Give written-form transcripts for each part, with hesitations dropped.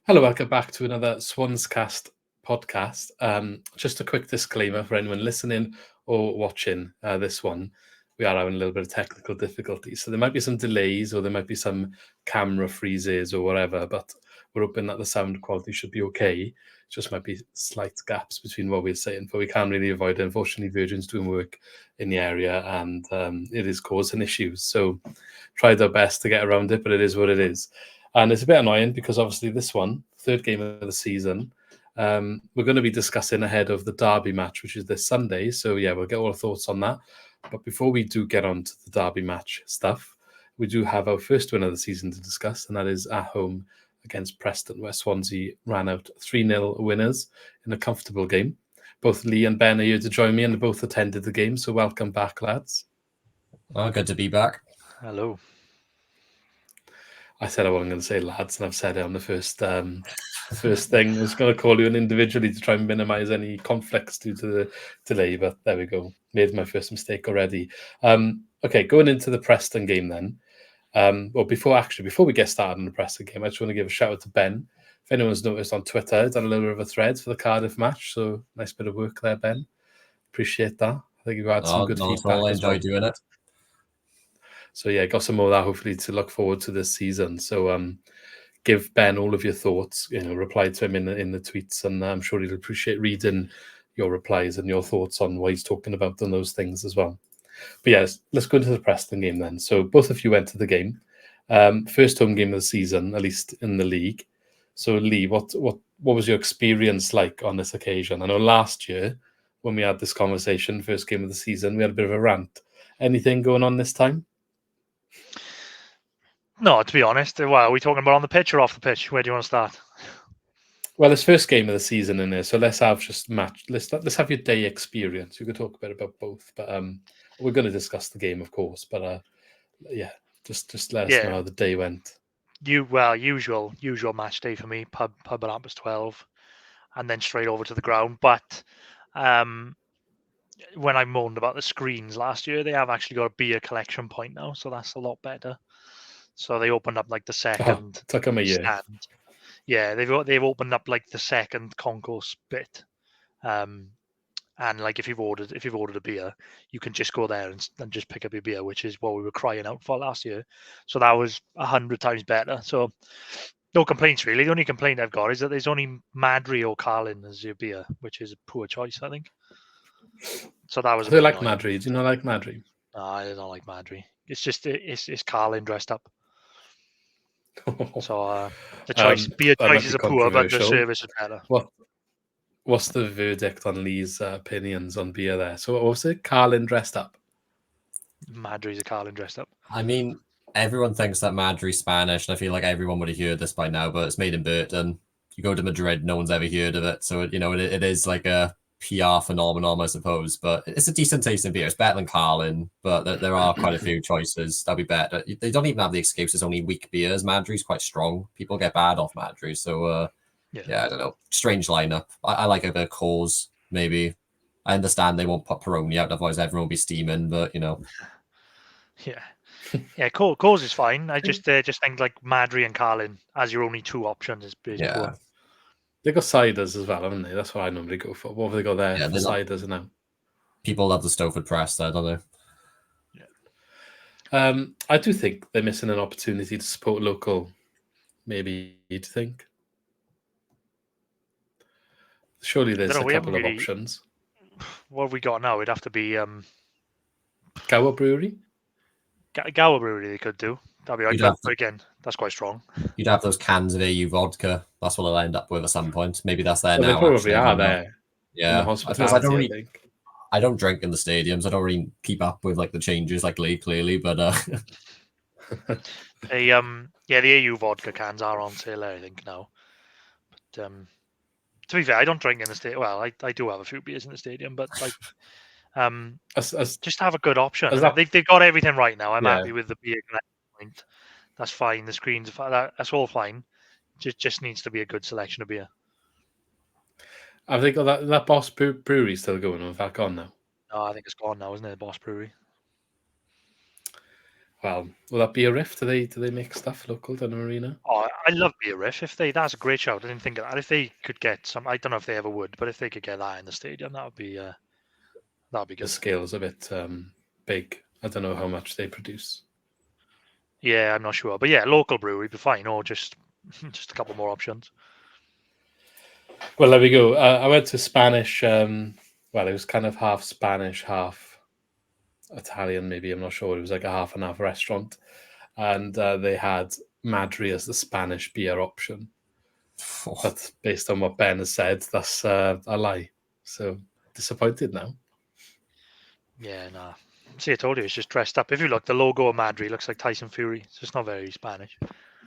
Hello, welcome back to another SwansCast podcast. Just a quick disclaimer for anyone listening or watching this one. We are having a little bit of technical difficulties. So there might be some delays or there might be some camera freezes or whatever, but we're hoping that the sound quality should be okay. Just might be slight gaps between what we're saying, but we can't really avoid it. Unfortunately, Virgin's doing work in the area and it is causing issues. So tried our best to get around it, but it is what it is. And it's a bit annoying because obviously this one, third game of the season, we're going to be discussing ahead of the Derby match, which is this Sunday. So yeah, we'll get all our thoughts on that. But before we do get on to the Derby match stuff, we do have our first win of the season to discuss, and that is at home against Preston, where Swansea ran out 3-0 winners in a comfortable game. Both Lee and Ben are here to join me, and they both attended the game. So welcome back, lads. Oh, good to be back. Hello. I said I wasn't going to say lads, and I've said it on the first thing. I was going to call you in individually to try and minimise any conflicts due to the delay, but there we go. Made my first mistake already. Okay, going into the Preston game then. Before we get started on the Preston game, I just want to give a shout out to Ben. If anyone's noticed on Twitter, I've done a little bit of a thread for the Cardiff match, so nice bit of work there, Ben. Appreciate that. I think you've had some good feedback. I enjoy doing it. So yeah, got some more of that hopefully to look forward to this season. So give Ben all of your thoughts, reply to him in the tweets, and I'm sure he'll appreciate reading your replies and your thoughts on what he's talking about and those things as well. But yes, let's go into the Preston game then. So both of you went to the game. First home game of the season, at least in the league. So Lee, what was your experience like on this occasion? I know last year when we had this conversation, first game of the season, we had a bit of a rant. Anything going on this time? No, to be honest, are we talking about on the pitch or off the pitch? Where do you want to start? Well, it's first game of the season in there, so let's have just match. Let's have your day experience. You could talk a bit about both, but we're going to discuss the game, of course. But yeah, just let us know how the day went. Usual match day for me. Pub at 12, and then straight over to the ground. But when I moaned about the screens last year, they have actually got a beer collection point now, so that's a lot better. So they opened up like the second took them a year. stand. Yeah, they've opened up like the second concourse bit, and like if you've ordered a beer, you can just go there and just pick up your beer, which is what we were crying out for last year. So that was 100 times better. So no complaints really. The only complaint I've got is that there's only Madry or Carlin as your beer, which is a poor choice, I think. So that was. Do you like Madry? Do you not like Madry? No, I don't like Madry. It's just it's Carlin dressed up. So the beer choices are poor, but the service is better. What's the verdict on Lee's opinions on beer there? So what was it? Carlin dressed up? Madry's a Carlin dressed up. I mean, everyone thinks that Madry's Spanish, and I feel like everyone would have heard this by now, but it's made in Burton. You go to Madrid, no one's ever heard of it. So, it is like a PR phenomenon, I suppose, but it's a decent tasting beer. It's better than Carlin, but there are quite a few choices that'll be better. They don't even have the excuse it's only weak beers. Madry's quite strong. People get bad off Madry, so yeah, I don't know. Strange lineup. I like a bit of Coors, maybe. I understand they won't put Peroni out, otherwise everyone will be steaming, but Yeah. Yeah, Coors is fine. I just think like Madry and Carlin as your only two options is poor. They got ciders as well, haven't they? That's what I normally go for. What have they got there? Yeah, ciders now. People love the Stowford Press there, don't they? Yeah. I do think they're missing an opportunity to support local. Maybe, do you think? Surely there's a couple of options. What have we got now? It'd have to be Gower Brewery. Gower Brewery they could do. That'd be right. But again, that's quite strong. You'd have those cans of AU vodka. That's what they'll end up with at some point. Maybe that's there now. They probably are there. Yeah. I don't drink in the stadiums. I don't really keep up with like the changes like Lee clearly, but the AU vodka cans are on sale there, I think now. But to be fair, I don't drink in the stadium. Well, I do have a few beers in the stadium, but like just have a good option. They've got everything right now. I'm happy with the beer point. That's fine. The screens, that's all fine. Just needs to be a good selection of beer. Have they got that Boss Brewery still going on? Is that gone now? No, I think it's gone now, isn't it? Boss Brewery. Well, will that be a riff? Do they make stuff local to the marina? Oh, I love beer riff. That's a great shout. I didn't think of that. If they could get some, I don't know if they ever would, but if they could get that in the stadium, that'd be The good. scale's a bit big. I don't know how much they produce. Yeah, I'm not sure, but yeah, local brewery would be fine, or just a couple more options. Well, there we go. I went to Spanish. Well, it was kind of half Spanish, half Italian. Maybe I'm not sure. It was like a half and half restaurant, and they had Madri as the Spanish beer option. But based on what Ben has said, that's a lie. So disappointed now. Yeah, nah. See, I told you, it's just dressed up. If you look, the logo of Madri looks like Tyson Fury. It's just not very Spanish.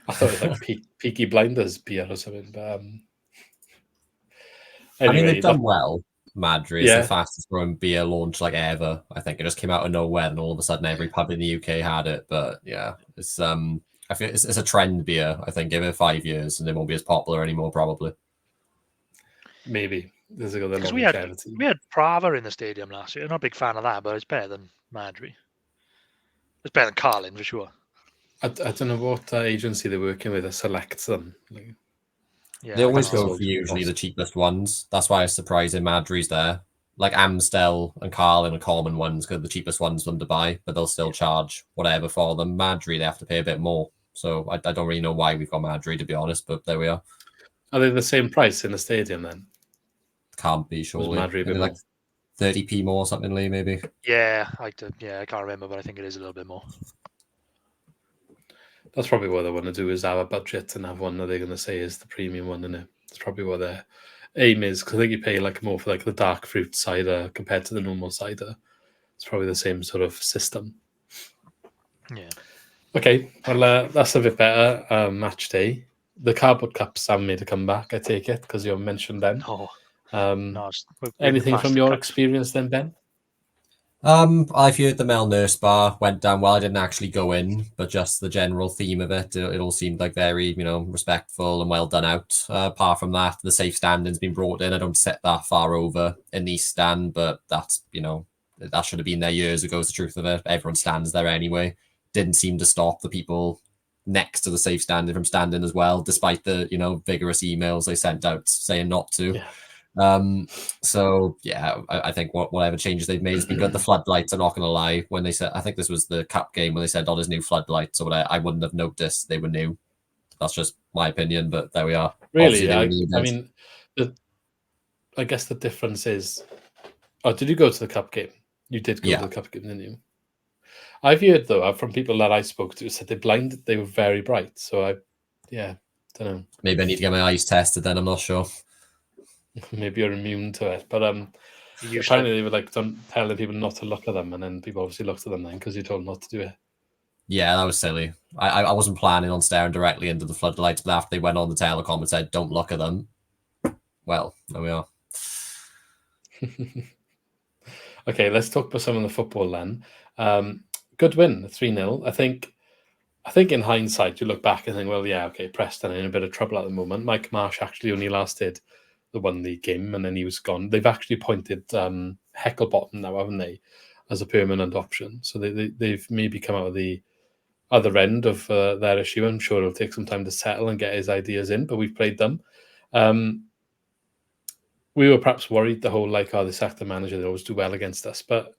I thought it was like Peaky Blinders beer or something. But I mean, anyway, they've done well. Madri is Yeah. the fastest growing beer launch like ever. I think it just came out of nowhere, and all of a sudden every pub in the UK had it. But yeah, it's I feel it's a trend beer. I think give it 5 years, and it won't be as popular anymore, probably. maybe there's a good Because we longevity. had Prava in the stadium last year. I'm not a big fan of that, but it's better than Madri. It's better than Carlin for sure. I don't know what agency they're working with that selects them. Like, Yeah, They always I don't go know. for usually the cheapest ones. That's why it's surprising Madri's there. Like Amstel and Carlin are common ones because the cheapest ones for them to buy, but they'll still charge whatever for them. Madri, they have to pay a bit more. So I don't really know why we've got Madri, to be honest, but there we are. Are they the same price in the stadium then? Can't be, surely. Madri a bit Maybe like more? 30p more or something, Lee, maybe. Yeah, I can't remember, but I think it is a little bit more. That's probably what they want to do, is have a budget and have one that they're going to say is the premium one, isn't it? That's probably what their aim is, because I think you pay like more for like the dark fruit cider compared to the normal cider. It's probably the same sort of system. Yeah. Okay, well, that's a bit better. Match day. The cardboard cups haven't made a comeback, I take it, because you mentioned them. No, Anything from your cups. experience then, Ben? I've heard the Mel Nurse bar went down well. I didn't actually go in, but just the general theme of it, it all seemed like very, respectful and well done out. Apart from that, the safe standing's been brought in. I don't sit that far over in the East stand, but that's, that should have been there years ago, is the truth of it. Everyone stands there anyway. Didn't seem to stop the people next to the safe standing from standing as well, despite the, vigorous emails they sent out saying not to. Yeah. So yeah, I think whatever changes they've made has been good. The floodlights, I'm not going to lie, when they said, I think this was the cup game when they said, there's new floodlights or whatever, I wouldn't have noticed they were new. That's just my opinion, but there we are. Really? I mean, I guess the difference is, did you go to the cup game? You did go to the cup game, didn't you? I've heard, though, from people that I spoke to, said they were very bright. So don't know. Maybe I need to get my eyes tested then, I'm not sure. Maybe you're immune to it, but apparently they were like telling people not to look at them, and then people obviously looked at them then because you told them not to do it. Yeah, that was silly. I wasn't planning on staring directly into the floodlights, but after they went on the telecom and said, don't look at them, well, there we are. Okay, let's talk about some of the football then. Good win, 3-0. I think in hindsight, you look back and think, well, yeah, okay, Preston are in a bit of trouble at the moment. Mike Marsh actually only lasted the one league game, and then he was gone. They've actually appointed Hecklebottom now, haven't they, as a permanent option. So they've maybe come out of the other end of their issue. I'm sure it'll take some time to settle and get his ideas in, but we've played them. We were perhaps worried the whole, they sacked the manager, they always do well against us, but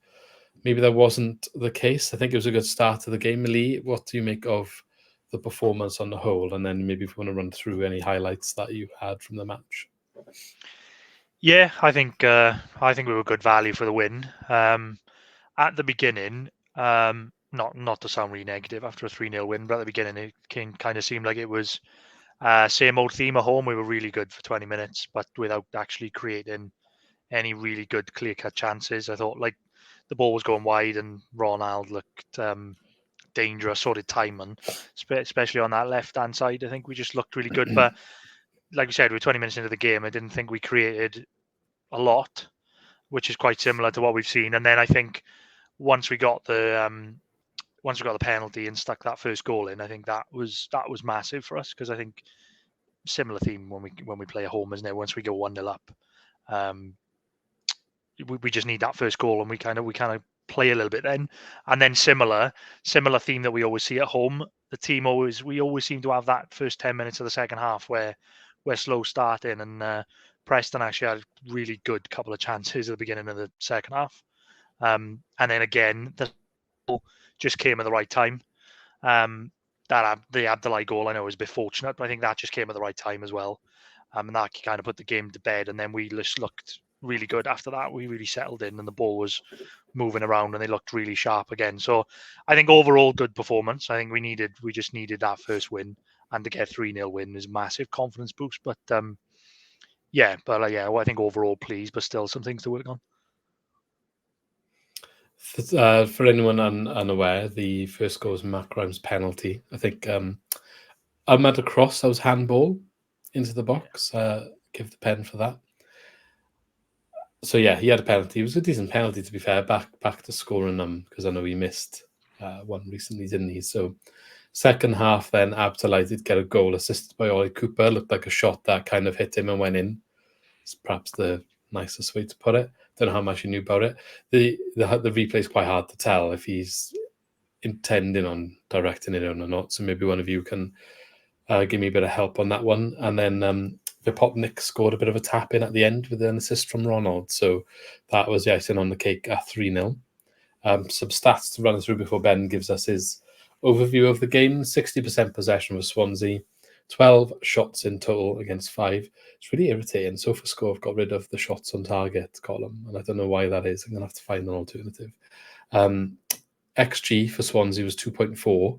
maybe that wasn't the case. I think it was a good start to the game. Lee, what do you make of the performance on the whole? And then maybe if you want to run through any highlights that you had from the match. Yeah, I think we were good value for the win. At the beginning, not to sound really negative after a 3-0 win, but at the beginning it kind of seemed like it was same old theme at home. We were really good for 20 minutes, but without actually creating any really good clear-cut chances. I thought the ball was going wide and Ronald looked dangerous, so did Timon, especially on that left-hand side. I think we just looked really good, but like you said, we're 20 minutes into the game. I didn't think we created a lot, which is quite similar to what we've seen. And then I think once we got the penalty and stuck that first goal in, I think that was massive for us, because I think similar theme when we play at home, isn't it? Once we go 1-0 up, we just need that first goal, and we kind of play a little bit then. And then similar theme that we always see at home. We always seem to have that first 10 minutes of the second half where we're slow starting, and Preston actually had a really good couple of chances at the beginning of the second half. And then again, the goal just came at the right time. The Abdullahi goal, I know, was a bit fortunate, but I think that just came at the right time as well. And that kind of put the game to bed. And then we just looked really good after that. We really settled in, and the ball was moving around, and they looked really sharp again. So I think overall good performance. I think we just needed that first win, and to get 3-0 win is a massive confidence boost. But well, I think overall pleased, but still some things to work on. For anyone unaware, the first goal was Matt Grimes' penalty. I think Ahmad across, that was handball into the box. Give the pen for that. So yeah, he had a penalty. It was a decent penalty, to be fair. Back to scoring them, because I know he missed one recently, didn't he? So second half, then Abdullahi did get a goal assisted by Ollie Cooper. Looked like a shot that kind of hit him and went in. It's perhaps the nicest way to put it. Don't know how much you knew about it. The replay is quite hard to tell if he's intending on directing it on or not. So maybe one of you can give me a bit of help on that one. And then Vipotnik scored a bit of a tap in at the end with an assist from Ronald. So that was the icing on the cake at 3-0. Some stats to run through before Ben gives us his overview of the game. 60% possession for Swansea. 12 shots in total against 5. It's really irritating. SofaScore have got rid of the shots on target column, and I don't know why that is. I'm going to have to find an alternative. XG for Swansea was 2.4,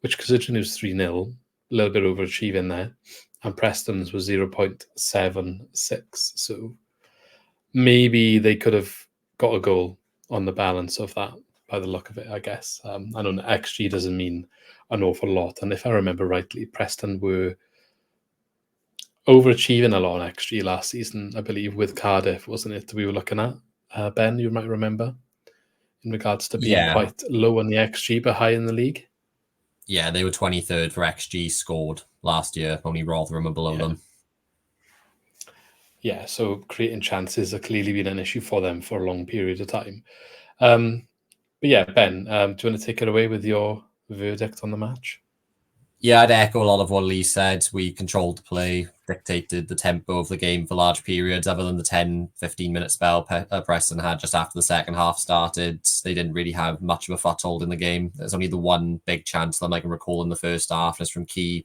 which considering it was 3-0, a little bit overachieving there. And Preston's was 0.76. So maybe they could have got a goal on the balance of that by the look of it, I guess. I know XG doesn't mean an awful lot. And if I remember rightly, Preston were overachieving a lot on XG last season, I believe, with Cardiff, wasn't it, we were looking at? Ben, you might remember, in regards to being quite low on the XG, but high in the league. Yeah, they were 23rd for XG scored last year, only Rotherham are below them. Yeah, so creating chances have clearly been an issue for them for a long period of time. But yeah, Ben, do you want to take it away with your verdict on the match? Yeah, I'd echo a lot of what Lee said. We controlled the play, dictated the tempo of the game for large periods. Other than the 10-15 minute spell Preston had just after the second half started, they didn't really have much of a foothold in the game. There's only the one big chance that I can recall in the first half, and it's from Key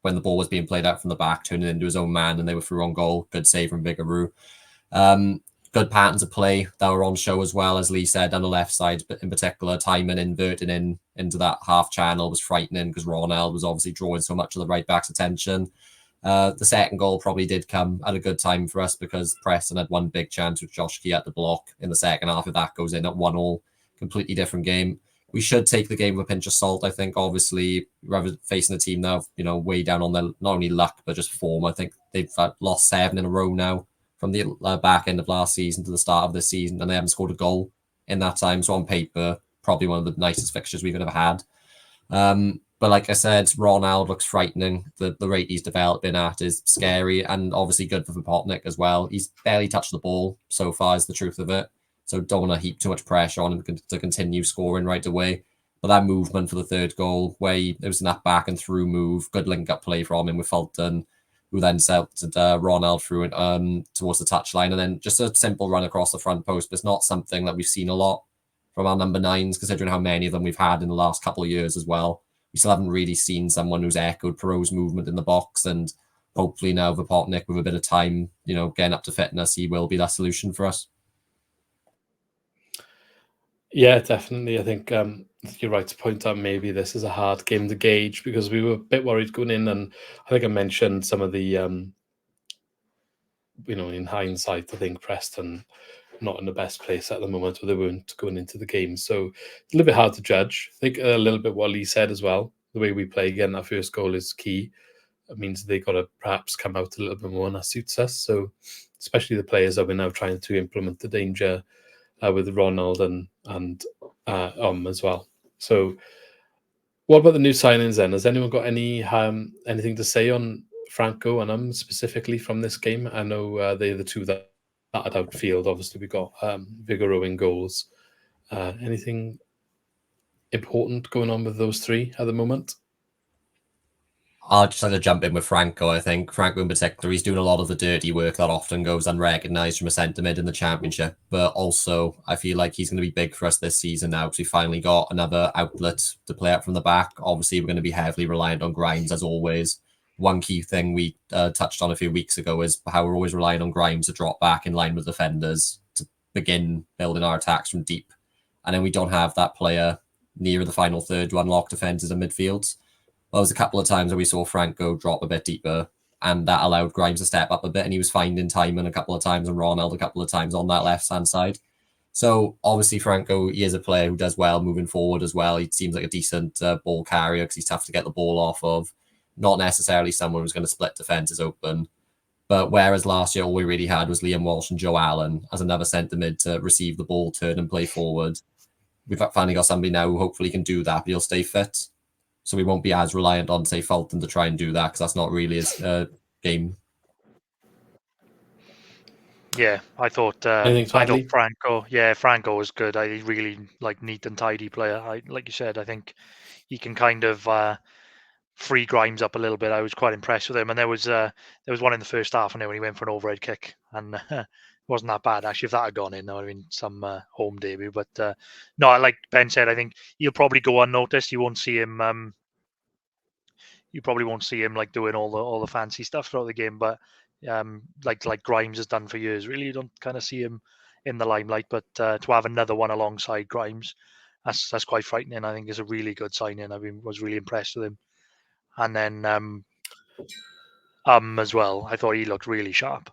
when the ball was being played out from the back, turning into his own man, and they were through on goal. Good save from Vigaroo. Good patterns of play that were on show as well, as Lee said, on the left side, but in particular, timing inverting into that half channel was frightening because Ronald was obviously drawing so much of the right back's attention. The second goal probably did come at a good time for us because Preston had one big chance with Josh Key at the block in the second half. If that goes in at 1-1, completely different game. We should take the game with a pinch of salt, I think. Obviously, rather facing a team now, way down on their not only luck, but just form. I think they've lost 7 in a row now, from the back end of last season to the start of this season, and they haven't scored a goal in that time. So on paper, probably one of the nicest fixtures we've ever had. But like I said, Ronald looks frightening. The rate he's developing at is scary, and obviously good for Vipotnik as well. He's barely touched the ball so far, is the truth of it. So don't want to heap too much pressure on him to continue scoring right away. But that movement for the third goal, where it was in that back and through move, good link-up play from him with Fulton, who then sent Ronald through it towards the touchline, and then just a simple run across the front post. But it's not something that we've seen a lot from our number 9s, considering how many of them we've had in the last couple of years as well. We still haven't really seen someone who's echoed Perot's movement in the box, and hopefully now Vipotnik, with a bit of time, getting up to fitness, he will be that solution for us. Yeah, definitely. I think you're right to point out maybe this is a hard game to gauge because we were a bit worried going in, and I think I mentioned some of the, in hindsight, I think Preston not in the best place at the moment, or they weren't going into the game. So it's a little bit hard to judge. I think a little bit what Lee said as well. The way we play again, that first goal is key. It means they got to perhaps come out a little bit more, and that suits us. So especially the players that we're now trying to implement the danger with Ronald and as well. So what about the new signings then? Has anyone got anything to say on Franco and specifically from this game? I know they're the two that are outfield. Obviously, we got Vigaroo in goals. Anything important going on with those three at the moment? I'll just like to jump in with Franco. I think Franco in particular, he's doing a lot of the dirty work that often goes unrecognised from a centre mid in the Championship. But also, I feel like he's going to be big for us this season now because we finally got another outlet to play out from the back. Obviously, we're going to be heavily reliant on Grimes as always. One key thing we touched on a few weeks ago is how we're always relying on Grimes to drop back in line with defenders to begin building our attacks from deep. And then we don't have that player near the final third to unlock defences and midfields. There was a couple of times where we saw Franco drop a bit deeper, and that allowed Grimes to step up a bit, and he was finding Timon a couple of times and Ronald a couple of times on that left-hand side. So obviously Franco, he is a player who does well moving forward as well. He seems like a decent ball carrier because he's tough to get the ball off of. Not necessarily someone who's going to split defences open. But whereas last year all we really had was Liam Walsh and Joe Allen as another centre mid to receive the ball, turn and play forward, we've finally got somebody now who hopefully can do that, but he'll stay fit. So we won't be as reliant on, say, Fulton to try and do that because that's not really his game. Yeah, I thought Franco was good. I really like neat and tidy player. Like you said, I think he can kind of free Grimes up a little bit. I was quite impressed with him. And there was one in the first half, and when he went for an overhead kick, and it wasn't that bad actually. If that had gone in, that would have been some home debut. But no, like Ben said, I think he'll probably go unnoticed. You won't see him. You probably won't see him like doing all the fancy stuff throughout the game, but like Grimes has done for years. Really, you don't kind of see him in the limelight, but to have another one alongside Grimes, that's quite frightening. I think it's a really good signing. Was really impressed with him, and then as well, I thought he looked really sharp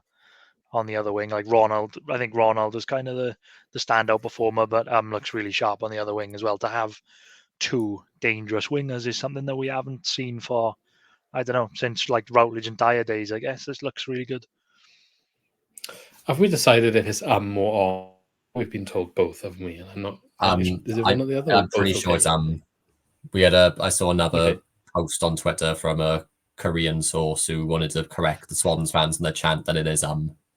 on the other wing. Like Ronald, I think Ronald is kind of the standout performer, but looks really sharp on the other wing as well. To have two dangerous wingers is something that we haven't seen for, I don't know, since like Routledge and Dyer days, I guess. This looks really good. Have we decided if it's more on? We've been told both, haven't we? And I'm not. Is it one or the other? I'm pretty sure it's I saw another post on Twitter from a Korean source who wanted to correct the Swans fans and their chant that it is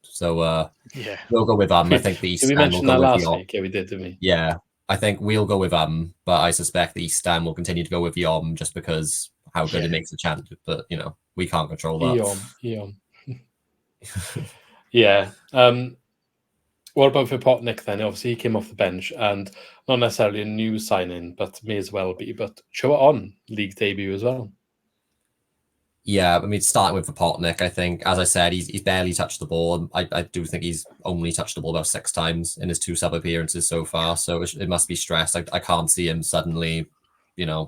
So yeah, we'll go with I think the East Did we Stand mention will that go with last week? Yeah, we did, didn't we? Yeah, I think we'll go with but I suspect the East Stand will continue to go with Yom just because how good it makes the chant. But you know, we can't control that. Yom. Yeah. What about for Potnick then? Obviously, he came off the bench and not necessarily a new signing, but may as well be. But show it on league debut as well. Yeah, I mean, starting with Potnick, I think, as I said, he's barely touched the ball. I do think he's only touched the ball about 6 times in his 2 sub appearances so far. So it must be stressed. I can't see him suddenly,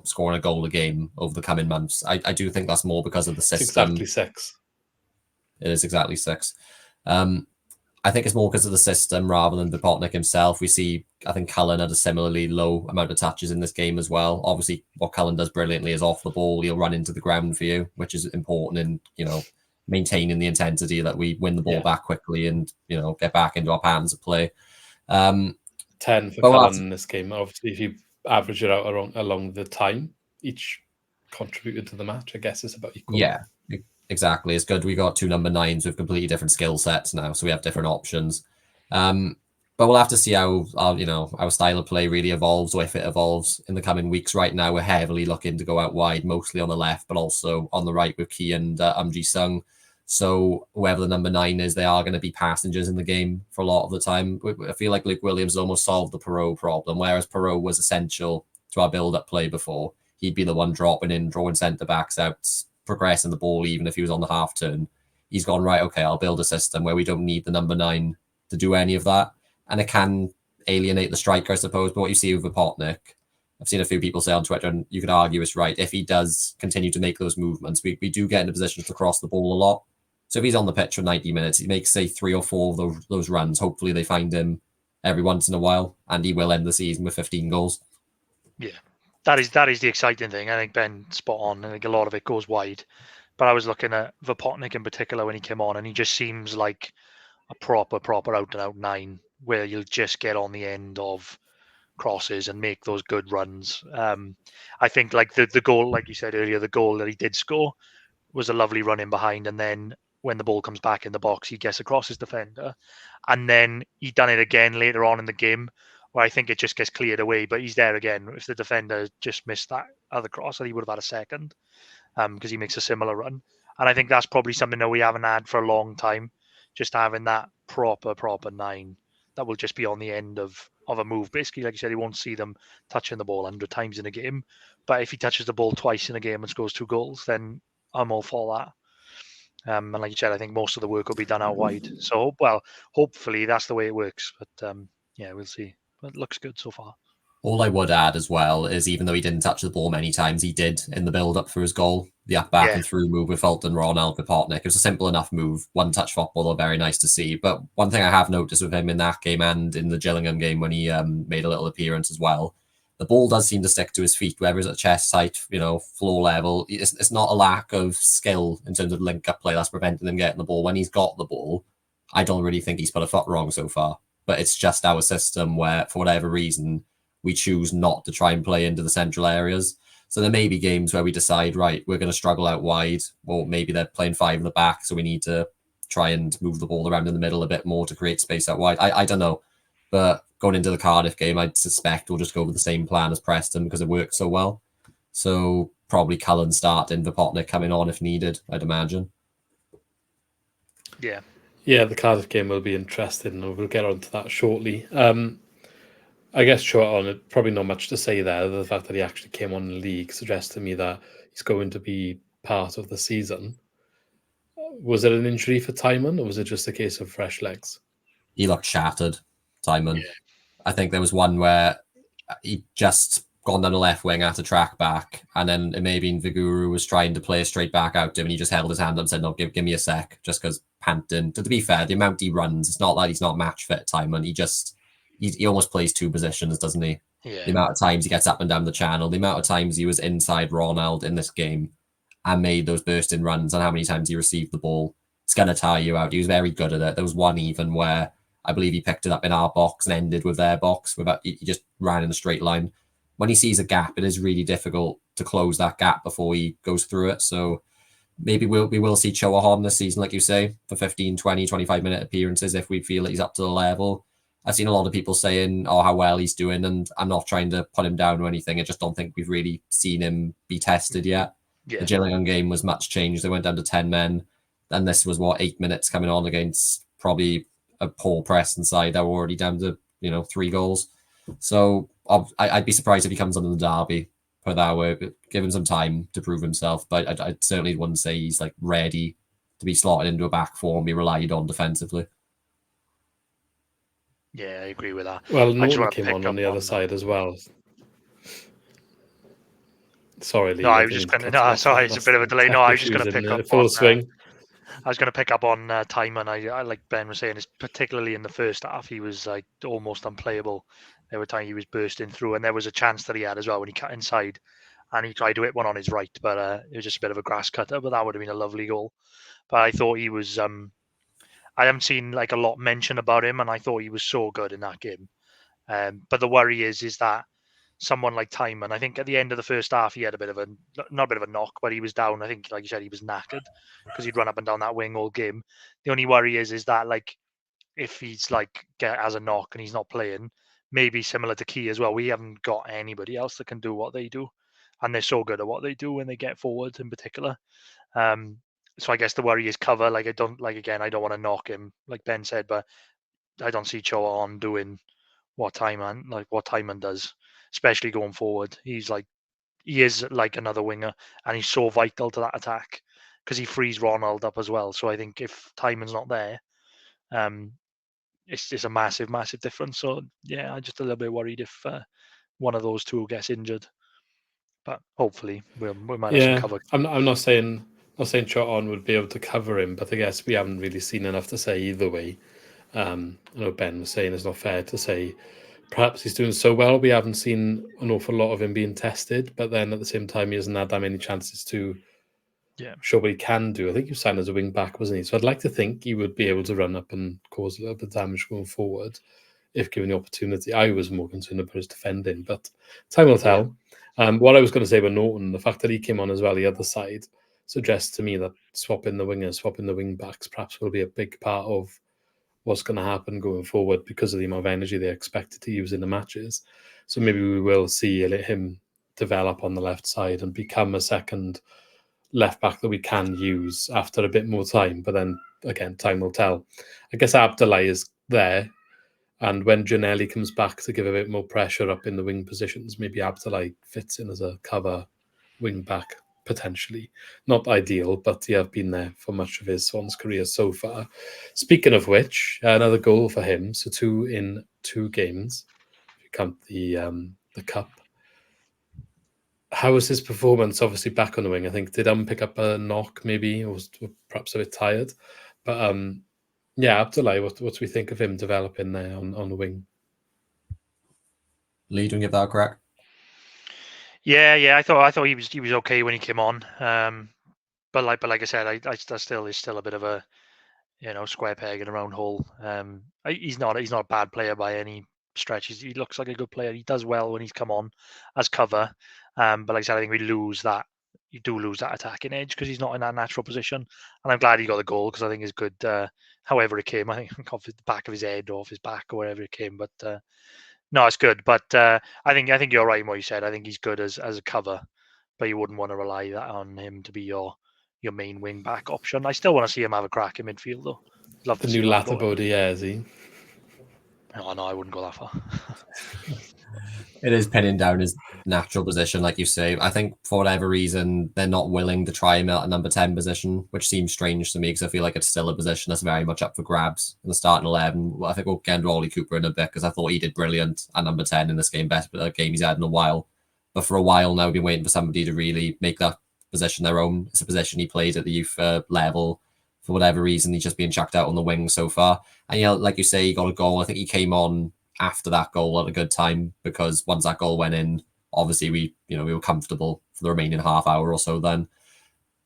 scoring a goal a game over the coming months. I do think that's more because of the system. It's exactly 6. It is exactly 6. I think it's more because of the system rather than Potnick himself. We see, I think Cullen had a similarly low amount of touches in this game as well. Obviously, what Cullen does brilliantly is off the ball, he'll run into the ground for you, which is important in, maintaining the intensity that we win the ball back quickly and, get back into our patterns of play. 10 for Cullen in this game. Obviously, if you average it out along the time, each contributed to the match, I guess it's about equal. Yeah. Exactly. It's good. We got 2 number 9s with completely different skill sets now, so we have different options. But we'll have to see how our style of play really evolves, or if it evolves in the coming weeks. Right now, we're heavily looking to go out wide, mostly on the left, but also on the right with Key and Ji-sung. So whoever the number 9 is, they are going to be passengers in the game for a lot of the time. I feel like Luke Williams almost solved the Perot problem, whereas Perot was essential to our build-up play before. He'd be the one dropping in, drawing centre-backs out, progressing the ball even if he was on the half turn. He's gone, right, okay, I'll build a system where we don't need the number 9 to do any of that. And it can alienate the striker, I suppose. But what you see with Potnick, I've seen a few people say on Twitter, and you could argue it's right, if he does continue to make those movements, we do get into positions to cross the ball a lot. So if he's on the pitch for 90 minutes, he makes, say, 3 or 4 of those runs. Hopefully they find him every once in a while, and he will end the season with 15 goals. Yeah. That is the exciting thing. I think Ben's spot on. I think a lot of it goes wide. But I was looking at Potnick in particular when he came on, and he just seems like a proper out-and-out 9, where you'll just get on the end of crosses and make those good runs. I think like the goal, like you said earlier, the goal that he did score was a lovely run in behind, and then when the ball comes back in the box, he gets across his defender. And then he done it again later on in the game where I think it just gets cleared away. But he's there again. If the defender just missed that other cross, he would have had a second, because he makes a similar run. And I think that's probably something that we haven't had for a long time, just having that proper 9 that will just be on the end of a move. Basically, like you said, he won't see them touching the ball 100 times in a game. But if he touches the ball twice in a game and scores 2 goals, then I'm all for that. And like you said, I think most of the work will be done out wide. So, well, hopefully that's the way it works. But yeah, we'll see. But it looks good so far. All I would add as well is, even though he didn't touch the ball many times, he did in the build-up for his goal. The up-back and through move with Fulton, Ronald, with Potnick. It was a simple enough move. One-touch football, though, very nice to see. But one thing I have noticed with him in that game and in the Gillingham game when he made a little appearance as well, the ball does seem to stick to his feet, whether it's at chest height, floor level. It's not a lack of skill in terms of link-up play that's preventing him getting the ball. When he's got the ball, I don't really think he's put a foot wrong so far. But it's just our system where, for whatever reason, we choose not to try and play into the central areas. So there may be games where we decide, right, we're going to struggle out wide, or maybe they're playing 5 in the back, so we need to try and move the ball around in the middle a bit more to create space out wide. I don't know. But going into the Cardiff game, I'd suspect we'll just go with the same plan as Preston because it worked so well. So probably Cullen starting, Vipotnik coming on if needed, I'd imagine. Yeah. Yeah, the Cardiff game will be interesting, and we'll get on to that shortly. I guess short on it, probably not much to say there. The fact that he actually came on in the league suggests to me that he's going to be part of the season. Was it an injury for Timon, or was it just a case of fresh legs? He looked shattered, Timon. Yeah. I think there was one where he just gone down the left wing at a track back, and then it may have been Viguru was trying to play a straight back out to him, and he just held his hand up and said, no, give me a sec, just because panting. To be fair, the amount he runs, it's not like he's not match fit, Timon. He almost plays 2 positions, doesn't he? Yeah. The amount of times he gets up and down the channel, the amount of times he was inside Ronald in this game and made those bursting runs, and how many times he received the ball, it's going to tire you out. He was very good at it. There was one even where I believe he picked it up in our box and ended with their box. He just ran in a straight line. When he sees a gap, it is really difficult to close that gap before he goes through it. So maybe we will see Choahon this season, like you say, for 15, 20, 25-minute appearances if we feel that he's up to the level. I've seen a lot of people saying, how well he's doing, and I'm not trying to put him down or anything. I just don't think we've really seen him be tested yet. Yeah. The Gillingham game was much changed. They went down to 10 men, and this was, 8 minutes coming on against probably a poor Preston side that were already down to, 3 goals. So I'd be surprised if he comes on in the derby, put it that way. Give him some time to prove himself, but I certainly wouldn't say he's ready to be slotted into a back four and be relied on defensively. Yeah, I agree with that. Well, Norton came on the other side as well. Sorry, Lee. No, I was just going to. No, sorry, it's a bit of a delay. No, I was just going to pick up full swing. I was going to pick up on Timon. I like Ben was saying, is particularly in the first half, he was almost unplayable. There were times he was bursting through, and there was a chance that he had as well when he cut inside, and he tried to hit one on his right, but it was just a bit of a grass cutter. But that would have been a lovely goal. But I thought he was. I haven't seen a lot mention about him, and I thought he was so good in that game. But the worry is that someone like Timon, I think at the end of the first half, he had not a bit of a knock, but he was down. I think, like you said, he was knackered because he'd run up and down that wing all game. The only worry is that if he's has a knock and he's not playing, maybe similar to Key as well, we haven't got anybody else that can do what they do, and they're so good at what they do when they get forward in particular. So I guess the worry is cover. I don't want to knock him, like Ben said, but I don't see Choahon doing what Timon does, especially going forward. He is like another winger, and he's so vital to that attack because he frees Ronald up as well. So I think if Timon's not there, it's a massive, massive difference. So yeah, I'm just a little bit worried if one of those two gets injured, but hopefully we might have some cover. I'm not saying Choahon would be able to cover him, but I guess we haven't really seen enough to say either way. I know Ben was saying it's not fair to say perhaps he's doing so well, we haven't seen an awful lot of him being tested, but then at the same time he hasn't had that many chances to show what he can do. I think he was signed as a wing back, wasn't he? So I'd like to think he would be able to run up and cause a little bit of damage going forward if given the opportunity. I was more concerned about his defending, but time will tell. What I was going to say about Norton, the fact that he came on as well the other side, suggests to me that swapping the wing backs perhaps will be a big part of what's going to happen going forward because of the amount of energy they're expected to use in the matches. So maybe we will see him develop on the left side and become a second left back that we can use after a bit more time. But then again, time will tell. I guess Abdullah is there. And when Giannelli comes back to give a bit more pressure up in the wing positions, maybe Abdullah fits in as a cover wing back, potentially. Not ideal, but he has been there for much of his Swans career so far. Speaking of which, another goal for him. So 2 in 2 games, if you count the cup. How was his performance? Obviously back on the wing. I think, did pick up a knock maybe, or was perhaps a bit tired? But yeah, Abdullah, what do we think of him developing there on the wing? Lee, do you give that a crack? Yeah. I thought he was okay when he came on. But like I said, I still is still a bit of a square peg in a round hole. He's not a bad player by any stretch. He looks like a good player. He does well when he's come on as cover. But like I said, I think we lose that. You do lose that attacking edge because he's not in that natural position. And I'm glad he got the goal because I think it's good. However it came, I think off the back of his head or off his back or wherever it came. But no, it's good. But I think you're right in what you said. I think he's good as a cover, but you wouldn't want to rely on him to be your main wing back option. I still want to see him have a crack in midfield though. Love The to see new him Latter go. Baudier, is he? Oh, no, I wouldn't go that far. It is pinning down his natural position, like you say. I think for whatever reason, they're not willing to try him at a number 10 position, which seems strange to me because I feel like it's still a position that's very much up for grabs in the starting 11. Well, I think we'll get into Ollie Cooper in a bit because I thought he did brilliant at number 10 in this game, best game he's had in a while. But for a while now, we've been waiting for somebody to really make that position their own. It's a position he played at the youth level. For whatever reason, he's just been chucked out on the wing so far. And, like you say, he got a goal. I think he came on after that goal at a good time because once that goal went in, obviously we were comfortable for the remaining half hour or so then.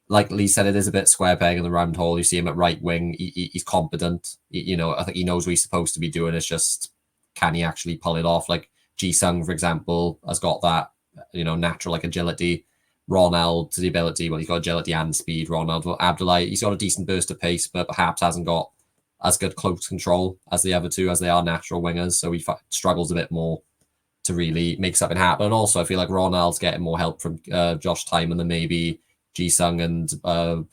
Like Lee said, it is a bit square peg in the round hole. You see him at right wing. He's competent. I think he knows what he's supposed to be doing. It's just, can he actually pull it off? Like Ji-sung, for example, has got that, natural agility. Ronald to the ability, well, he's got agility and speed. Ronald, well, Abdullah, he's got a decent burst of pace, but perhaps hasn't got as good close control as the other two, as they are natural wingers. So he struggles a bit more to really make something happen. And also, I feel like Ronald's getting more help from Josh Timon than maybe Ji-sung and